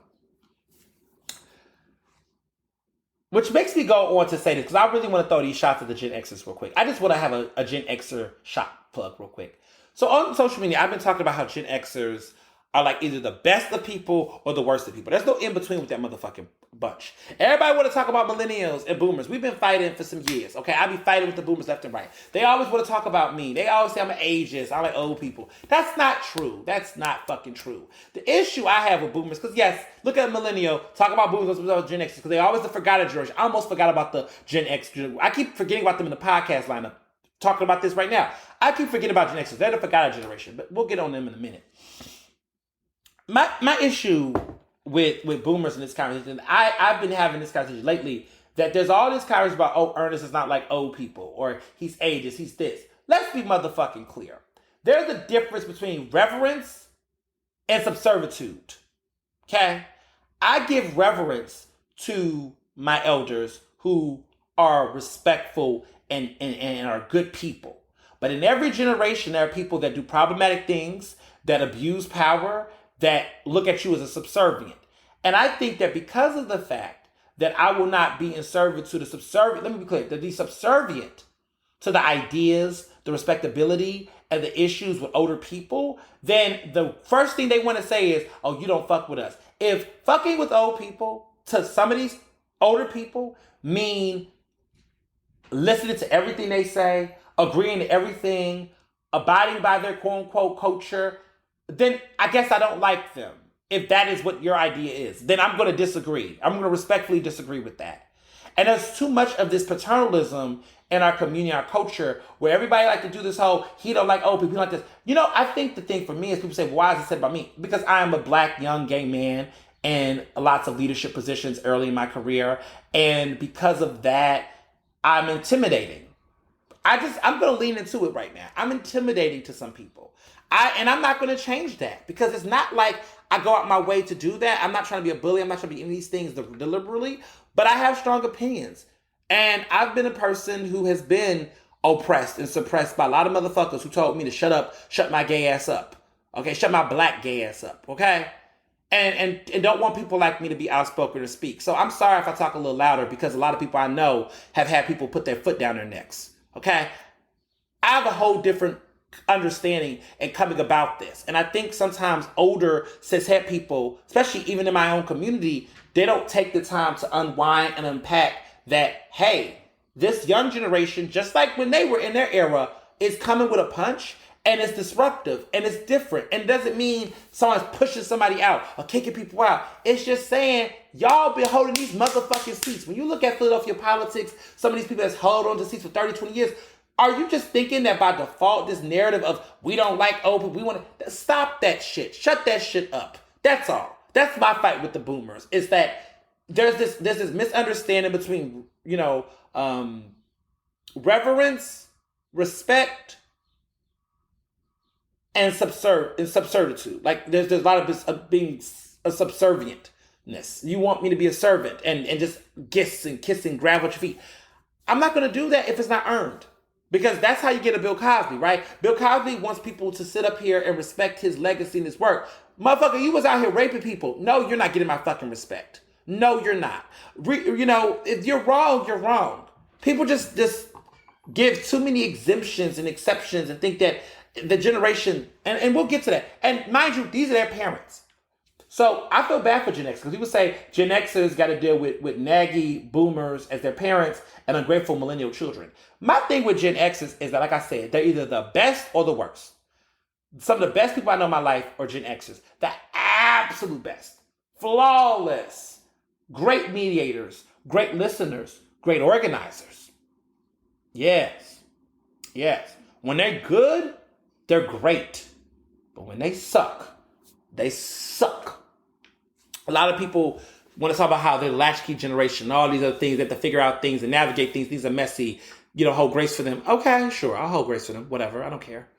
Which makes me go on to say this, because I really want to throw these shots at the Gen Xers real quick. I just want to have a Gen Xer shot plug real quick. So on social media, I've been talking about how Gen Xers are like either the best of people or the worst of people. There's no in between with that motherfucking bunch. Everybody want to talk about millennials and boomers. We've been fighting for some years, okay? I be fighting with the boomers left and right. They always want to talk about me. They always say I'm an ageist. I like old people. That's not true. That's not fucking true. The issue I have with boomers, because yes, look at a millennial, talk about boomers about Gen Xers, because they always the forgotten generation. I almost forgot about the Gen X. I keep forgetting about them in the podcast lineup. Talking about this right now. I keep forgetting about Gen Xers. They're the forgotten generation, but we'll get on them in a minute. My issue with boomers in this conversation, I've been having this conversation lately, that there's all this conversation about, oh, Ernest is not like old people, or he's ageist, he's this. Let's be motherfucking clear. There's a difference between reverence and subservitude. Okay? I give reverence to my elders who are respectful and are good people. But in every generation, there are people that do problematic things, that abuse power, that look at you as a subservient. And I think that because of the fact that I will not be in service to the subservient, let me be clear, to be subservient to the ideas, the respectability, and the issues with older people, then the first thing they want to say is, oh, you don't fuck with us. If fucking with old people, to some of these older people, mean listening to everything they say, agreeing to everything, abiding by their quote-unquote culture, then I guess I don't like them. If that is what your idea is, then I'm going to disagree. I'm going to respectfully disagree with that. And there's too much of this paternalism in our community, our culture, where everybody like to do this whole, he don't like old people, he like this. You know, I think the thing for me is people say, well, why is it said about me? Because I am a black, young, gay man in lots of leadership positions early in my career. And because of that, I'm intimidating. I'm going to lean into it right now. I'm intimidating to some people. And I'm not going to change that, because it's not like I go out my way to do that. I'm not trying to be a bully. I'm not trying to be any of these things deliberately, but I have strong opinions. And I've been a person who has been oppressed and suppressed by a lot of motherfuckers who told me to shut my gay ass up. Okay, shut my black gay ass up. Okay, and don't want people like me to be outspoken or speak. So I'm sorry if I talk a little louder, because a lot of people I know have had people put their foot down their necks. Okay, I have a whole different understanding and coming about this. And I think sometimes older cishet people, especially even in my own community, they don't take the time to unwind and unpack that, hey, this young generation, just like when they were in their era, is coming with a punch, and it's disruptive and it's different. And it doesn't mean someone's pushing somebody out or kicking people out. It's just saying, y'all been holding these motherfucking seats. When you look at Philadelphia politics, some of these people that's held on to seats for 30, 20 years, are you just thinking that by default, this narrative of we don't like old people, we want to stop that shit, shut that shit up? That's all. That's my fight with the boomers. Is that there's this misunderstanding between, reverence, respect, and subservitude. Like there's a lot of this being a subservientness. You want me to be a servant and just kissing, grab at your feet. I'm not going to do that if it's not earned. Because that's how you get a Bill Cosby, right? Bill Cosby wants people to sit up here and respect his legacy and his work. Motherfucker, you was out here raping people. No, you're not getting my fucking respect. No, you're not. If you're wrong, you're wrong. People just give too many exemptions and exceptions and think that the generation, and we'll get to that. And mind you, these are their parents. So I feel bad for Gen X because people say Gen Xers got to deal with naggy boomers as their parents and ungrateful millennial children. My thing with Gen Xers is that, like I said, they're either the best or the worst. Some of the best people I know in my life are Gen Xers. The absolute best. Flawless. Great mediators. Great listeners. Great organizers. Yes. Yes. When they're good, they're great. But when they suck, they suck. A lot of people want to talk about how they're latchkey generation, all these other things, they have to figure out things and navigate things. These are messy. Hold grace for them. Okay, sure. I'll hold grace for them. Whatever. I don't care.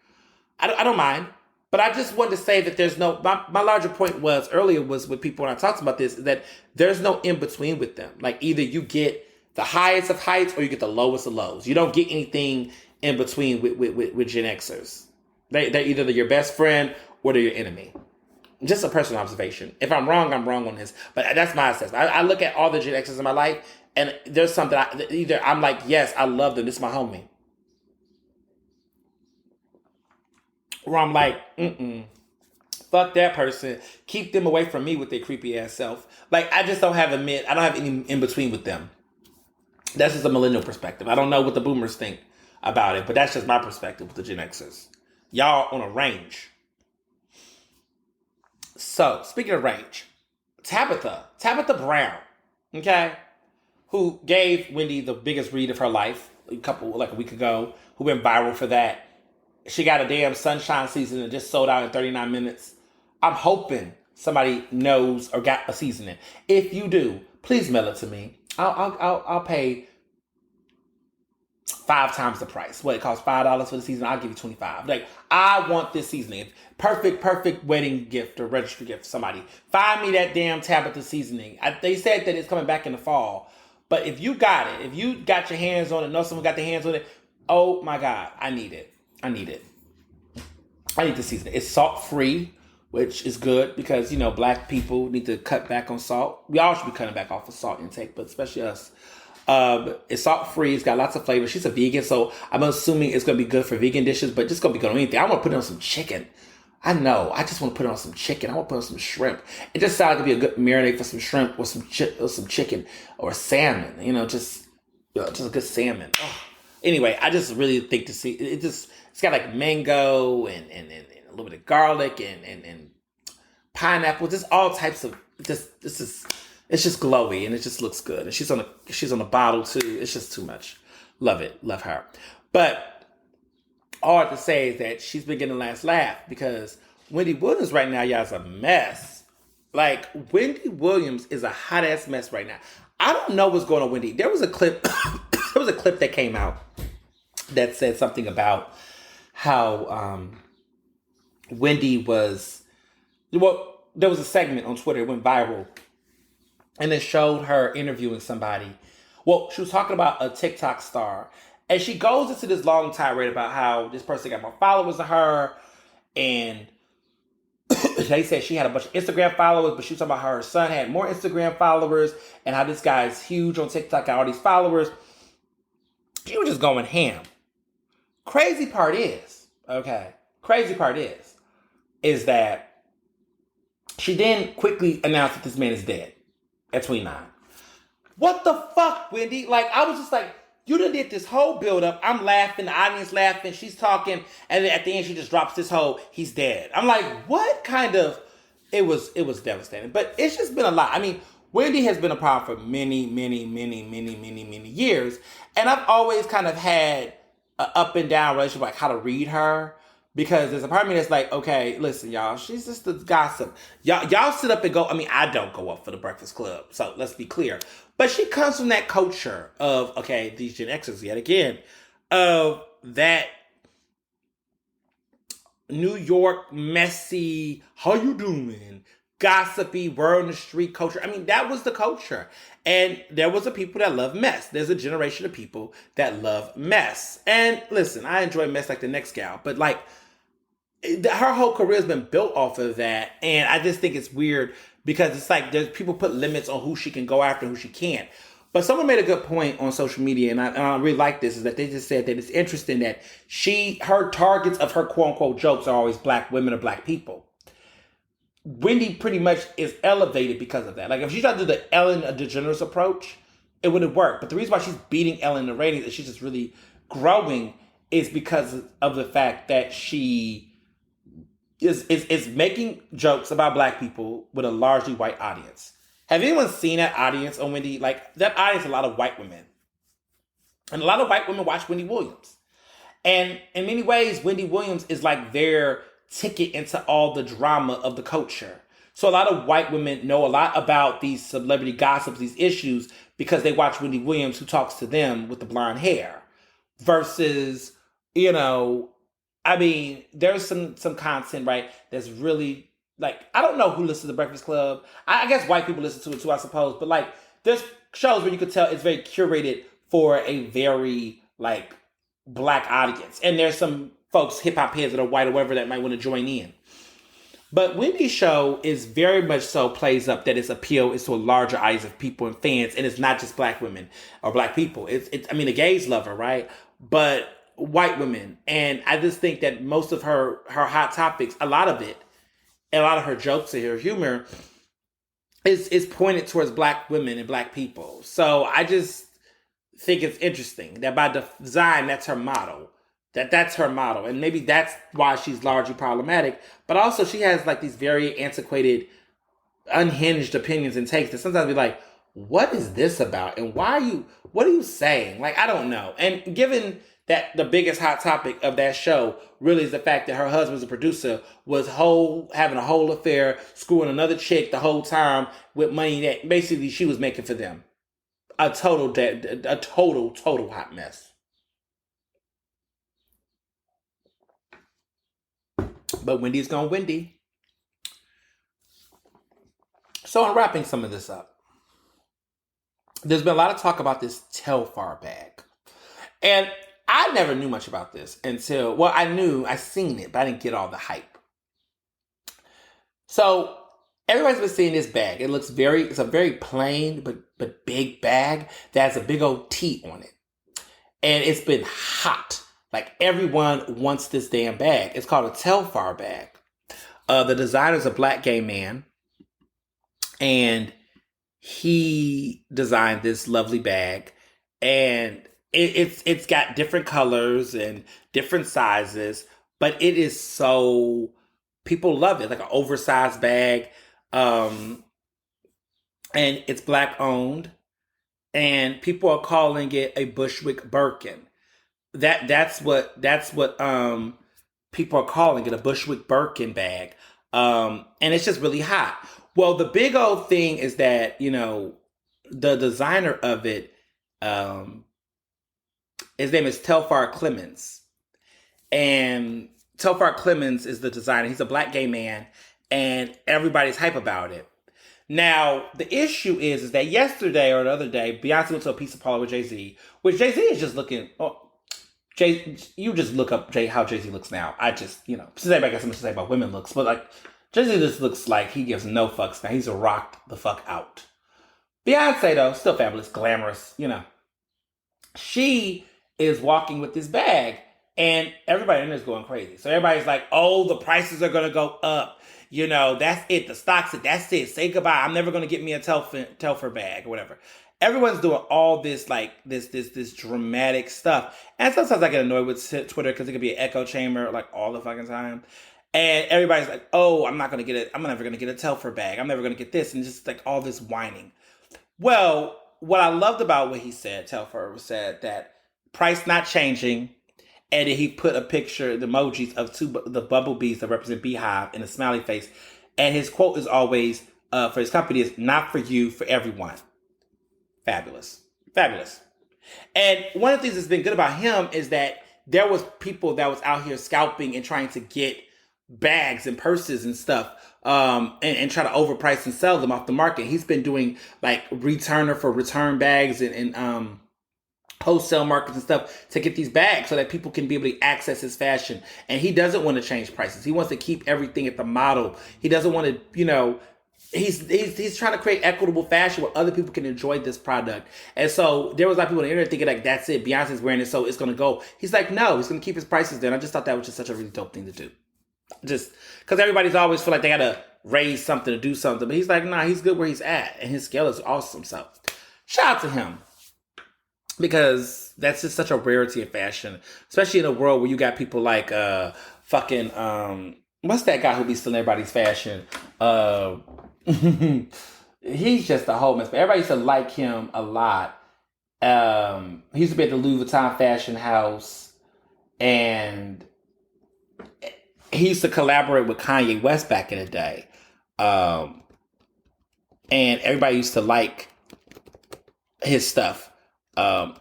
I don't mind. But I just wanted to say that there's no, my larger point earlier was with people when I talked about this, is that there's no in between with them. Like either you get the highest of heights or you get the lowest of lows. You don't get anything in between with Gen Xers. They're either your best friend or they're your enemy. Just a personal observation. If I'm wrong, I'm wrong on this. But that's my assessment. I look at all the Gen Xers in my life, and there's something either I'm like, yes, I love them. This is my homie. Or I'm like, fuck that person. Keep them away from me with their creepy ass self. Like, I just don't have I don't have any in between with them. That's just a millennial perspective. I don't know what the boomers think about it, but that's just my perspective with the Gen Xers. Y'all on a range. So, speaking of range, Tabatha Brown, okay, who gave Wendy the biggest read of her life a week ago, who went viral for that. She got a damn Sunshine season and just sold out in 39 minutes. I'm hoping somebody knows or got a seasoning. If you do, please mail it to me. I'll pay 5 times the price. What, it costs $5 for the season? I'll give you $25. Like, I want this seasoning. Perfect wedding gift or registry gift for somebody. Find me that damn Tabatha seasoning. They said that it's coming back in the fall. But if you got it, if you got your hands on it, know someone got their hands on it, oh my God, I need it. I need the seasoning. It's salt-free, which is good because, black people need to cut back on salt. We all should be cutting back off of salt intake, but especially us. It's salt-free. It's got lots of flavor. She's a vegan, so I'm assuming it's going to be good for vegan dishes, but just going to be good on anything. I want to put it on some chicken. I know. I just want to put it on some chicken. I want to put it on some shrimp. It just sounds like it would be a good marinade for some shrimp or some chicken or salmon. Just a good salmon. Oh. Anyway, I just really think it's got like mango and a little bit of garlic and pineapple. Just all types of it's just glowy and it just looks good. And she's on a bottle too. It's just too much. Love it. Love her. But all I have to say is that she's been getting the last laugh because Wendy Williams right now, y'all, is a mess. Like, Wendy Williams is a hot ass mess right now. I don't know what's going on, Wendy. There was a clip that came out that said something about how Wendy was, there was a segment on Twitter, it went viral, and it showed her interviewing somebody. Well, she was talking about a TikTok star, and she goes into this long tirade about how this person got more followers than her, and they said she had a bunch of Instagram followers, but she was talking about how her son had more Instagram followers, and how this guy is huge on TikTok, got all these followers. She was just going ham. Crazy part is that she then quickly announced that this man is dead at 29. What the fuck, Wendy? Like, I was just like, you done did this whole build up. I'm laughing, the audience laughing, she's talking, and then at the end she just drops this whole, he's dead. I'm like, what kind of, it was devastating. But it's just been a lot. I mean, Wendy has been a problem for many years. And I've always kind of had an up and down relationship, like how to read her. Because there's a part of me that's like, okay, listen, y'all, she's just the gossip. Y'all sit up and go, I mean, I don't go up for the Breakfast Club. So let's be clear. But she comes from that culture of, okay, these Gen Xers yet again, of that New York messy, how you doing? Gossipy, word on the street culture. I mean, that was the culture. And there was a people that love mess. There's a generation of people that love mess. And listen, I enjoy mess like the next gal. But like, her whole career has been built off of that. And I just think it's weird because it's like there's people put limits on who she can go after and who she can't. But someone made a good point on social media, and I really like this, is that they just said that it's interesting that her targets of her quote unquote jokes are always black women or black people. Wendy pretty much is elevated because of that. Like if she tried to do the Ellen DeGeneres approach, it wouldn't work. But the reason why she's beating Ellen in the ratings and she's just really growing is because of the fact that she is making jokes about black people with a largely white audience. Have anyone seen that audience on Wendy? Like that audience, a lot of white women. And a lot of white women watch Wendy Williams. And in many ways, Wendy Williams is like their ticket into all the drama of the culture. So a lot of white women know a lot about these celebrity gossips, these issues, because they watch Wendy Williams who talks to them with the blonde hair. Versus, I mean, there's some content, right, that's really, like, I don't know who listens to The Breakfast Club. I guess white people listen to it too, I suppose. But, like, there's shows where you could tell it's very curated for a very, like, black audience. And there's some folks, hip-hop heads that are white or whatever, that might want to join in. But Wendy's show is very much so plays up that its appeal is to a larger audience of people and fans. And it's not just black women or black people. I mean, the gays love her, right? But white women. And I just think that most of her hot topics, a lot of it, and a lot of her jokes and her humor is pointed towards black women and black people. So I just think it's interesting that by design, that's her motto. That's her motto. And maybe that's why she's largely problematic. But also she has like these very antiquated, unhinged opinions and takes that sometimes be like, what is this about? And what are you saying? Like, I don't know. And given that the biggest hot topic of that show really is the fact that her husband's a producer, was having a whole affair, screwing another chick the whole time with money that basically she was making for them. A total hot mess. But Wendy's gone Wendy. So I'm wrapping some of this up. There's been a lot of talk about this Telfar bag. And I never knew much about this until, I seen it, but I didn't get all the hype. So everybody's been seeing this bag. It's a very plain but big bag that has a big old T on it. And it's been hot. Like everyone wants this damn bag. It's called a Telfar bag. The designer's a black gay man. And he designed this lovely bag. And it's got different colors and different sizes. But it is so... people love it. Like an oversized bag. And it's black owned. And people are calling it a Bushwick Birkin. That's what people are calling it, a Bushwick Birkin bag. And it's just really hot. Well, the big old thing is that, the designer of it, his name is Telfar Clemens. And Telfar Clemens is the designer. He's a black gay man, and everybody's hype about it. Now, the issue is that yesterday or the other day, Beyonce went to a pizza parlor with Jay-Z, which Jay-Z is just looking... you just look up how Jay-Z looks now. Since everybody got something to say about women looks, but like Jay-Z just looks like he gives no fucks now. He's rocked the fuck out. Beyonce though, still fabulous, glamorous, She is walking with this bag and everybody in there is going crazy. So everybody's like, oh, the prices are going to go up. That's it. The stocks, that's it. Say goodbye. I'm never going to get me a Telfar bag or whatever. Everyone's doing all this, like, this dramatic stuff. And sometimes I get annoyed with Twitter because it could be an echo chamber, like, all the fucking time. And everybody's like, oh, I'm never going to get a Telfar bag. I'm never going to get this. And just, like, all this whining. Well, what I loved about what he said, Telfar said that price not changing. And then he put a picture, the emojis of the bumblebees that represent beehive in a smiley face. And his quote is always, for his company, is not for you, for everyone. Fabulous. And one of the things that's been good about him is that there was people that was out here scalping and trying to get bags and purses and stuff, and try to overprice and sell them off the market. He's been doing like returner for return bags and wholesale markets and stuff to get these bags so that people can be able to access his fashion. And he doesn't want to change prices. He wants to keep everything at the model. He doesn't want to, He's trying to create equitable fashion where other people can enjoy this product. And so there was a lot of people on the internet thinking like, that's it, Beyonce's wearing it, so it's going to go. He's like, no, he's going to keep his prices there. And I just thought that was just such a really dope thing to do. Just because everybody's always feel like they gotta raise something to do something, but he's like, nah, he's good where he's at, and his scale is awesome. So, shout out to him because that's just such a rarity of fashion, especially in a world where you got people like fucking what's that guy who be stealing everybody's fashion? He's just a whole mess. But everybody used to like him a lot. He used to be at the Louis Vuitton fashion house, and he used to collaborate with Kanye West back in the day. And everybody used to like his stuff. I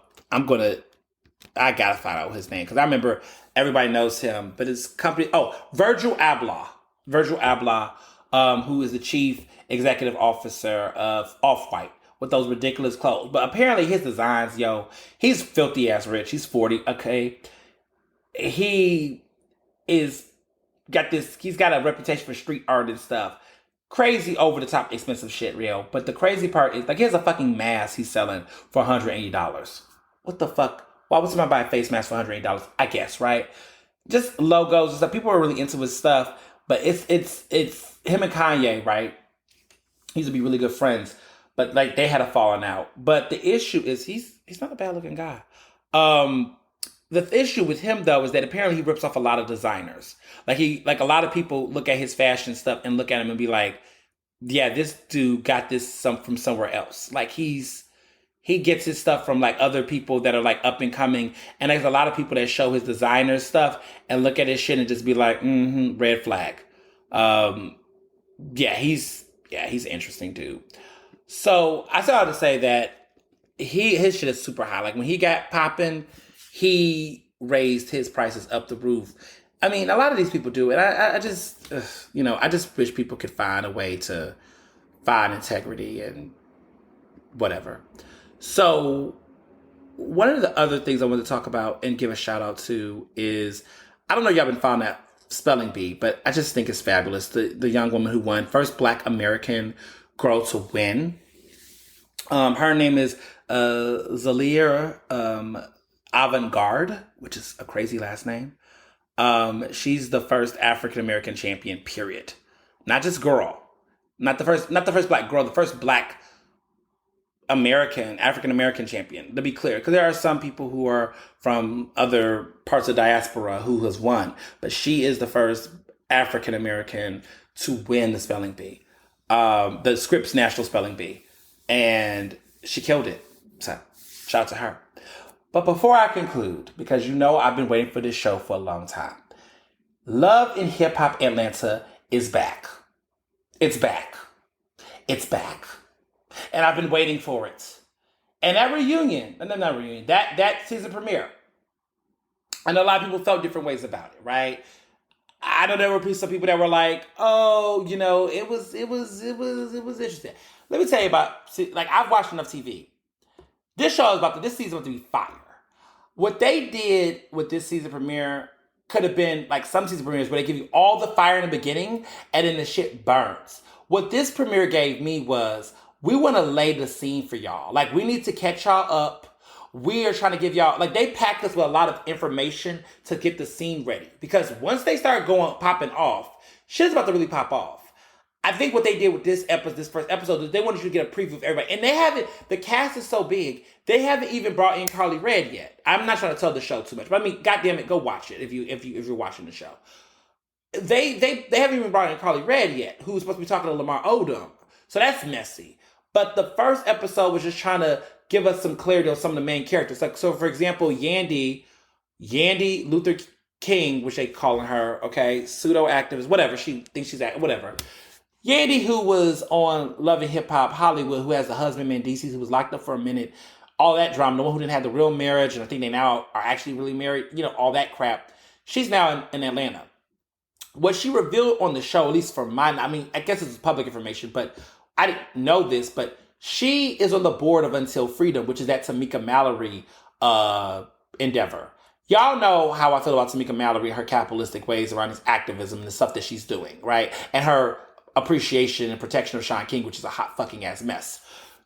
gotta find out his name because I remember everybody knows him, but his company, Virgil Abloh, who is the chief executive officer of Off-White with those ridiculous clothes. But apparently his designs, he's filthy ass rich. He's 40. Okay. He's got a reputation for street art and stuff. Crazy over the top expensive shit, real. But the crazy part is, like, he has a fucking mask he's selling for $180. What the fuck? Why would somebody buy a face mask for $180? I guess, right? Just logos and stuff. People are really into his stuff, but it's him and Kanye, right? He used to be really good friends, but like they had a falling out. But the issue is he's not a bad looking guy. The issue with him though is that apparently he rips off a lot of designers. Like a lot of people look at his fashion stuff and look at him and be like, yeah, this dude got this from somewhere else. Like he gets his stuff from like other people that are like up and coming. And there's a lot of people that show his designer stuff and look at his shit and just be like, red flag. He's an interesting dude. So I saw to say that his shit is super high. Like when he got popping, he raised his prices up the roof. I mean, a lot of these people do it. I just wish people could find a way to find integrity and whatever. So one of the other things I want to talk about and give a shout out to is, I don't know if y'all been following that spelling bee, but I just think it's fabulous. The young woman who won, first Black American girl to win. Her name is Zalia Avant-Garde, which is a crazy last name. She's the first African American champion, period. Not just girl. Not the first black girl, the first Black African American champion, to be clear. Because there are some people who are from other parts of diaspora who has won. But she is the first African American to win the spelling bee. The Scripps National Spelling Bee. And she killed it. So, shout out to her. But before I conclude, because I've been waiting for this show for a long time, Love in Hip Hop Atlanta is back. It's back. It's back. And I've been waiting for it. And that reunion, that season premiere, and a lot of people felt different ways about it, right? I know there were some people that were like, oh, it was interesting. Let me tell you I've watched enough TV. This season was to be fire. What they did with this season premiere could have been like some season premieres where they give you all the fire in the beginning and then the shit burns. What this premiere gave me was, we want to lay the scene for y'all. Like, we need to catch y'all up. We are trying to give y'all, like, they packed us with a lot of information to get the scene ready. Because once they start popping off, shit's about to really pop off. I think what they did with this first episode is they wanted you to get a preview of everybody. And the cast is so big, they haven't even brought in Carly Red yet. I'm not trying to tell the show too much, but I mean, goddamn it, go watch it if you're watching the show. They haven't even brought in Carly Red yet, who's supposed to be talking to Lamar Odom. So that's messy. But the first episode was just trying to give us some clarity on some of the main characters. Like, so for example, Yandy Luther King, which they calling her, okay, pseudo-activist, whatever, she thinks she's whatever. Yandy, who was on Love and Hip Hop Hollywood, who has a husband, Mendeces, who was locked up for a minute, all that drama, the one who didn't have the real marriage, and I think they now are actually really married, all that crap. She's now in Atlanta. What she revealed on the show, at least from I guess it's public information, but I didn't know this, but she is on the board of Until Freedom, which is that Tamika Mallory endeavor. Y'all know how I feel about Tamika Mallory and her capitalistic ways around this activism and the stuff that she's doing, right? And her appreciation and protection of Shaun King, which is a hot fucking ass mess.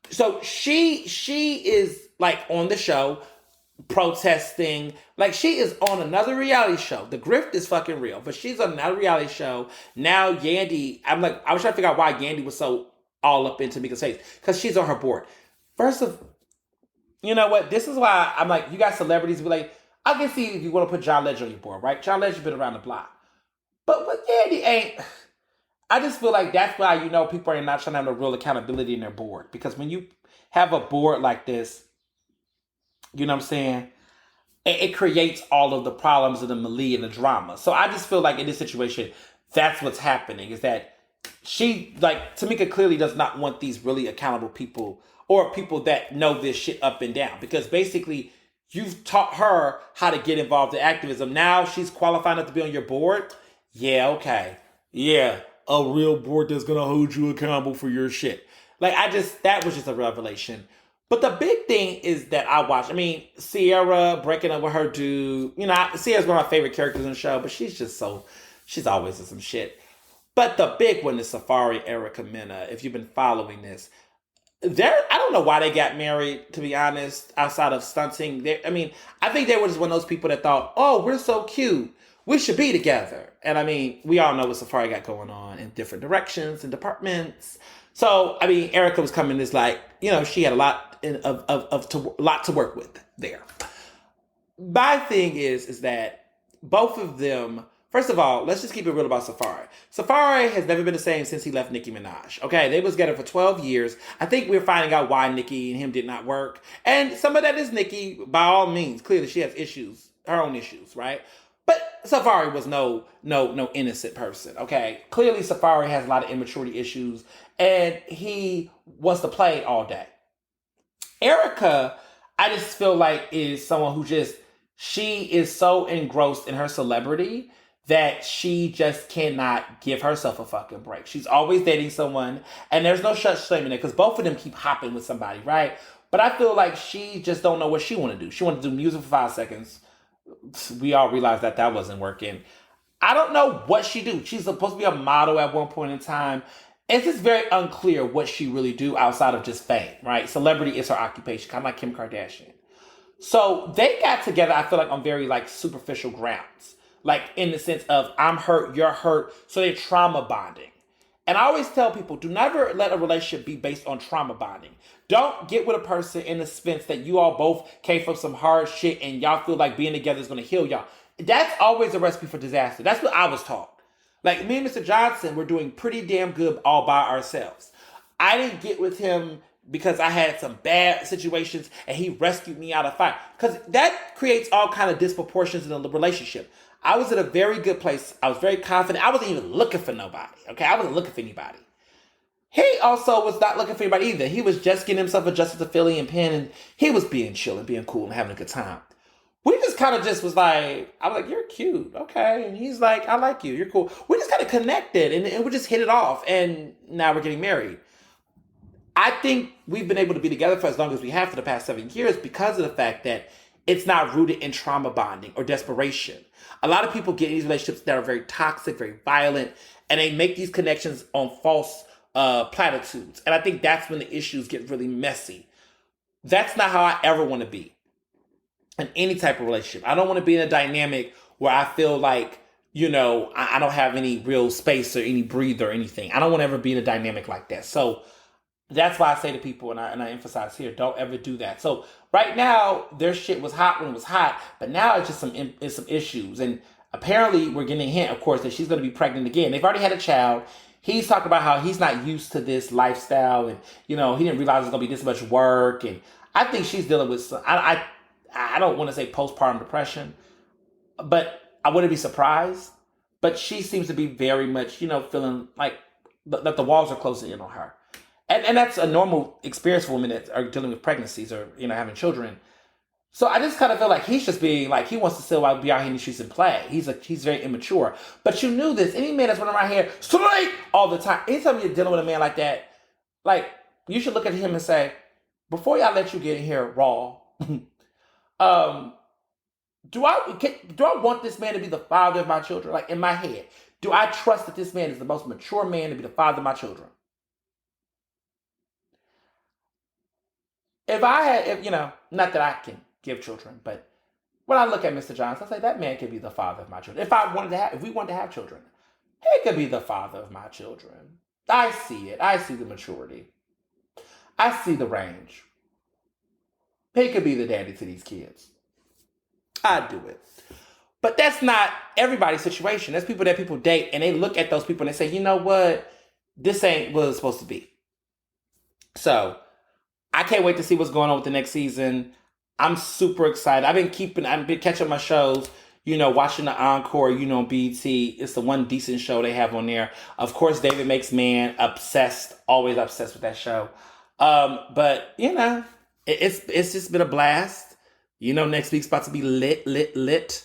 So she is like on the show protesting. Like, she is on another reality show. The grift is fucking real, but she's on another reality show. Now Yandy, I'm like, I was trying to figure out why Yandy was so all up into Mika's face. Because she's on her board. First of, you know what? This is why I'm like, you got celebrities be like, I can see if you want to put John Legend on your board, right? John Legend's been around the block. But what Yandy ain't, I just feel like that's why, you know, people are not trying to have no real accountability in their board. Because when you have a board like this, you know what I'm saying? It creates all of the problems of the melee and the drama. So I just feel like in this situation, that's what's happening. Is that she, like, Tamika clearly does not want these really accountable people or people that know this shit up and down. Because basically, you've taught her how to get involved in activism. Now she's qualified enough to be on your board. Yeah, okay. Yeah, a real board that's going to hold you accountable for your shit. Like, that was just a revelation. But the big thing is that I watched, I mean, Sierra breaking up with her dude. You know, Sierra's one of my favorite characters in the show, but she's always in some shit. But the big one is Safari, Erica Mena. If you've been following this, I don't know why they got married, to be honest, outside of stunting. I think they were just one of those people that thought, oh, we're so cute, we should be together. And I mean, we all know what Safari got going on in different directions and departments. So, I mean, Erica was coming as like, you know, she had a lot to work with there. My thing is that both of them, first of all, let's just keep it real about Safari. Safari has never been the same since he left Nicki Minaj. Okay, they was together for 12 years. I think we're finding out why Nicki and him did not work. And some of that is Nicki, by all means. Clearly, she has issues, her own issues, right? But Safari was no innocent person, okay? Clearly, Safari has a lot of immaturity issues, and he wants to play all day. Erica, I just feel like is someone who she is so engrossed in her celebrity that she just cannot give herself a fucking break. She's always dating someone, and there's no such shame in it, because both of them keep hopping with somebody, right? But I feel like she just don't know what she want to do. She want to do music for 5 seconds. We all realized that wasn't working. I don't know what she do. She's supposed to be a model at one point in time. It's just very unclear what she really do outside of just fame, right? Celebrity is her occupation, kind of like Kim Kardashian. So they got together, I feel like, on very like superficial grounds. Like in the sense of I'm hurt, you're hurt. So they're trauma bonding. And I always tell people, do never let a relationship be based on trauma bonding. Don't get with a person in the sense that you all both came from some hard shit and y'all feel like being together is going to heal y'all. That's always a recipe for disaster. That's what I was taught. Like, me and Mr. Johnson were doing pretty damn good all by ourselves. I didn't get with him because I had some bad situations and he rescued me out of fire. Because that creates all kind of disproportions in the relationship. I was in a very good place. I was very confident. I wasn't even looking for nobody. Okay, I wasn't looking for anybody. He also was not looking for anybody either. He was just getting himself adjusted to Philly and Penn, and he was being chill and being cool and having a good time. We just kind of just was like, I was like, you're cute, okay. And he's like, I like you, you're cool. We just kind of connected and we just hit it off, and now we're getting married. I think we've been able to be together for as long as we have for the past 7 years because of the fact that it's not rooted in trauma bonding or desperation. A lot of people get in these relationships that are very toxic, very violent, and they make these connections on false platitudes. And I think that's when the issues get really messy. That's not how I ever want to be in any type of relationship. I don't want to be in a dynamic where I feel like, you know, I don't have any real space or any breather or anything. I don't want to ever be in a dynamic like that. So that's why I say to people, and I emphasize here, don't ever do that. So right now, their shit was hot when it was hot, but now it's just some issues. And apparently, we're getting a hint, of course, that she's going to be pregnant again. They've already had a child. He's talking about how he's not used to this lifestyle, and you know he didn't realize it's going to be this much work. And I think she's dealing with some, I don't want to say postpartum depression, but I wouldn't be surprised. But she seems to be very much, you know, feeling like that the walls are closing in on her. And that's a normal experience for women that are dealing with pregnancies or, you know, having children. So I just kind of feel like he's just being like, he wants to still be out here in the streets and play. He's very immature. But you knew this. Any man that's running around here straight all the time. Anytime you're dealing with a man like that, like, you should look at him and say, before y'all let you get in here raw, do I want this man to be the father of my children? Like, in my head, do I trust that this man is the most mature man to be the father of my children? If you know, not that I can give children. But when I look at Mr. Johnson, I say that man could be the father of my children. If we wanted to have children, he could be the father of my children. I see it. I see the maturity. I see the range. He could be the daddy to these kids. I'd do it. But that's not everybody's situation. There's people that people date and they look at those people and they say, you know what? This ain't what it's supposed to be. So I can't wait to see what's going on with the next season. I'm super excited. I've been catching my shows, watching the Encore, BT. It's the one decent show they have on there. Of course, David Makes Man, always obsessed with that show. But it's just been a blast. Next week's about to be lit.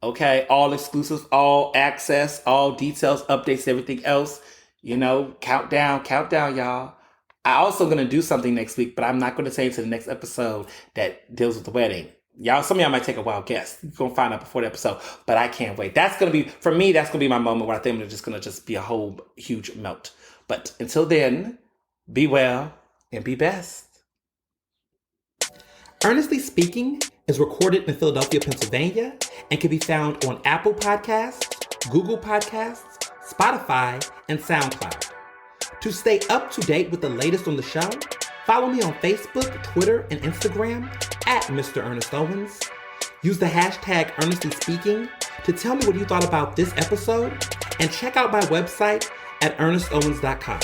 Okay, all exclusives, all access, all details, updates, everything else. Countdown, y'all. I also gonna do something next week, but I'm not gonna say it to the next episode that deals with the wedding. Some of y'all might take a wild guess. You're gonna find out before the episode, but I can't wait. That's gonna be my moment where I think it's gonna be a whole huge melt. But until then, be well and be best. Ernestly Speaking is recorded in Philadelphia, Pennsylvania, and can be found on Apple Podcasts, Google Podcasts, Spotify, and SoundCloud. To stay up to date with the latest on the show, follow me on Facebook, Twitter, and Instagram at Mr. Ernest Owens. Use the hashtag Ernestly Speaking to tell me what you thought about this episode, and check out my website at ernestowens.com.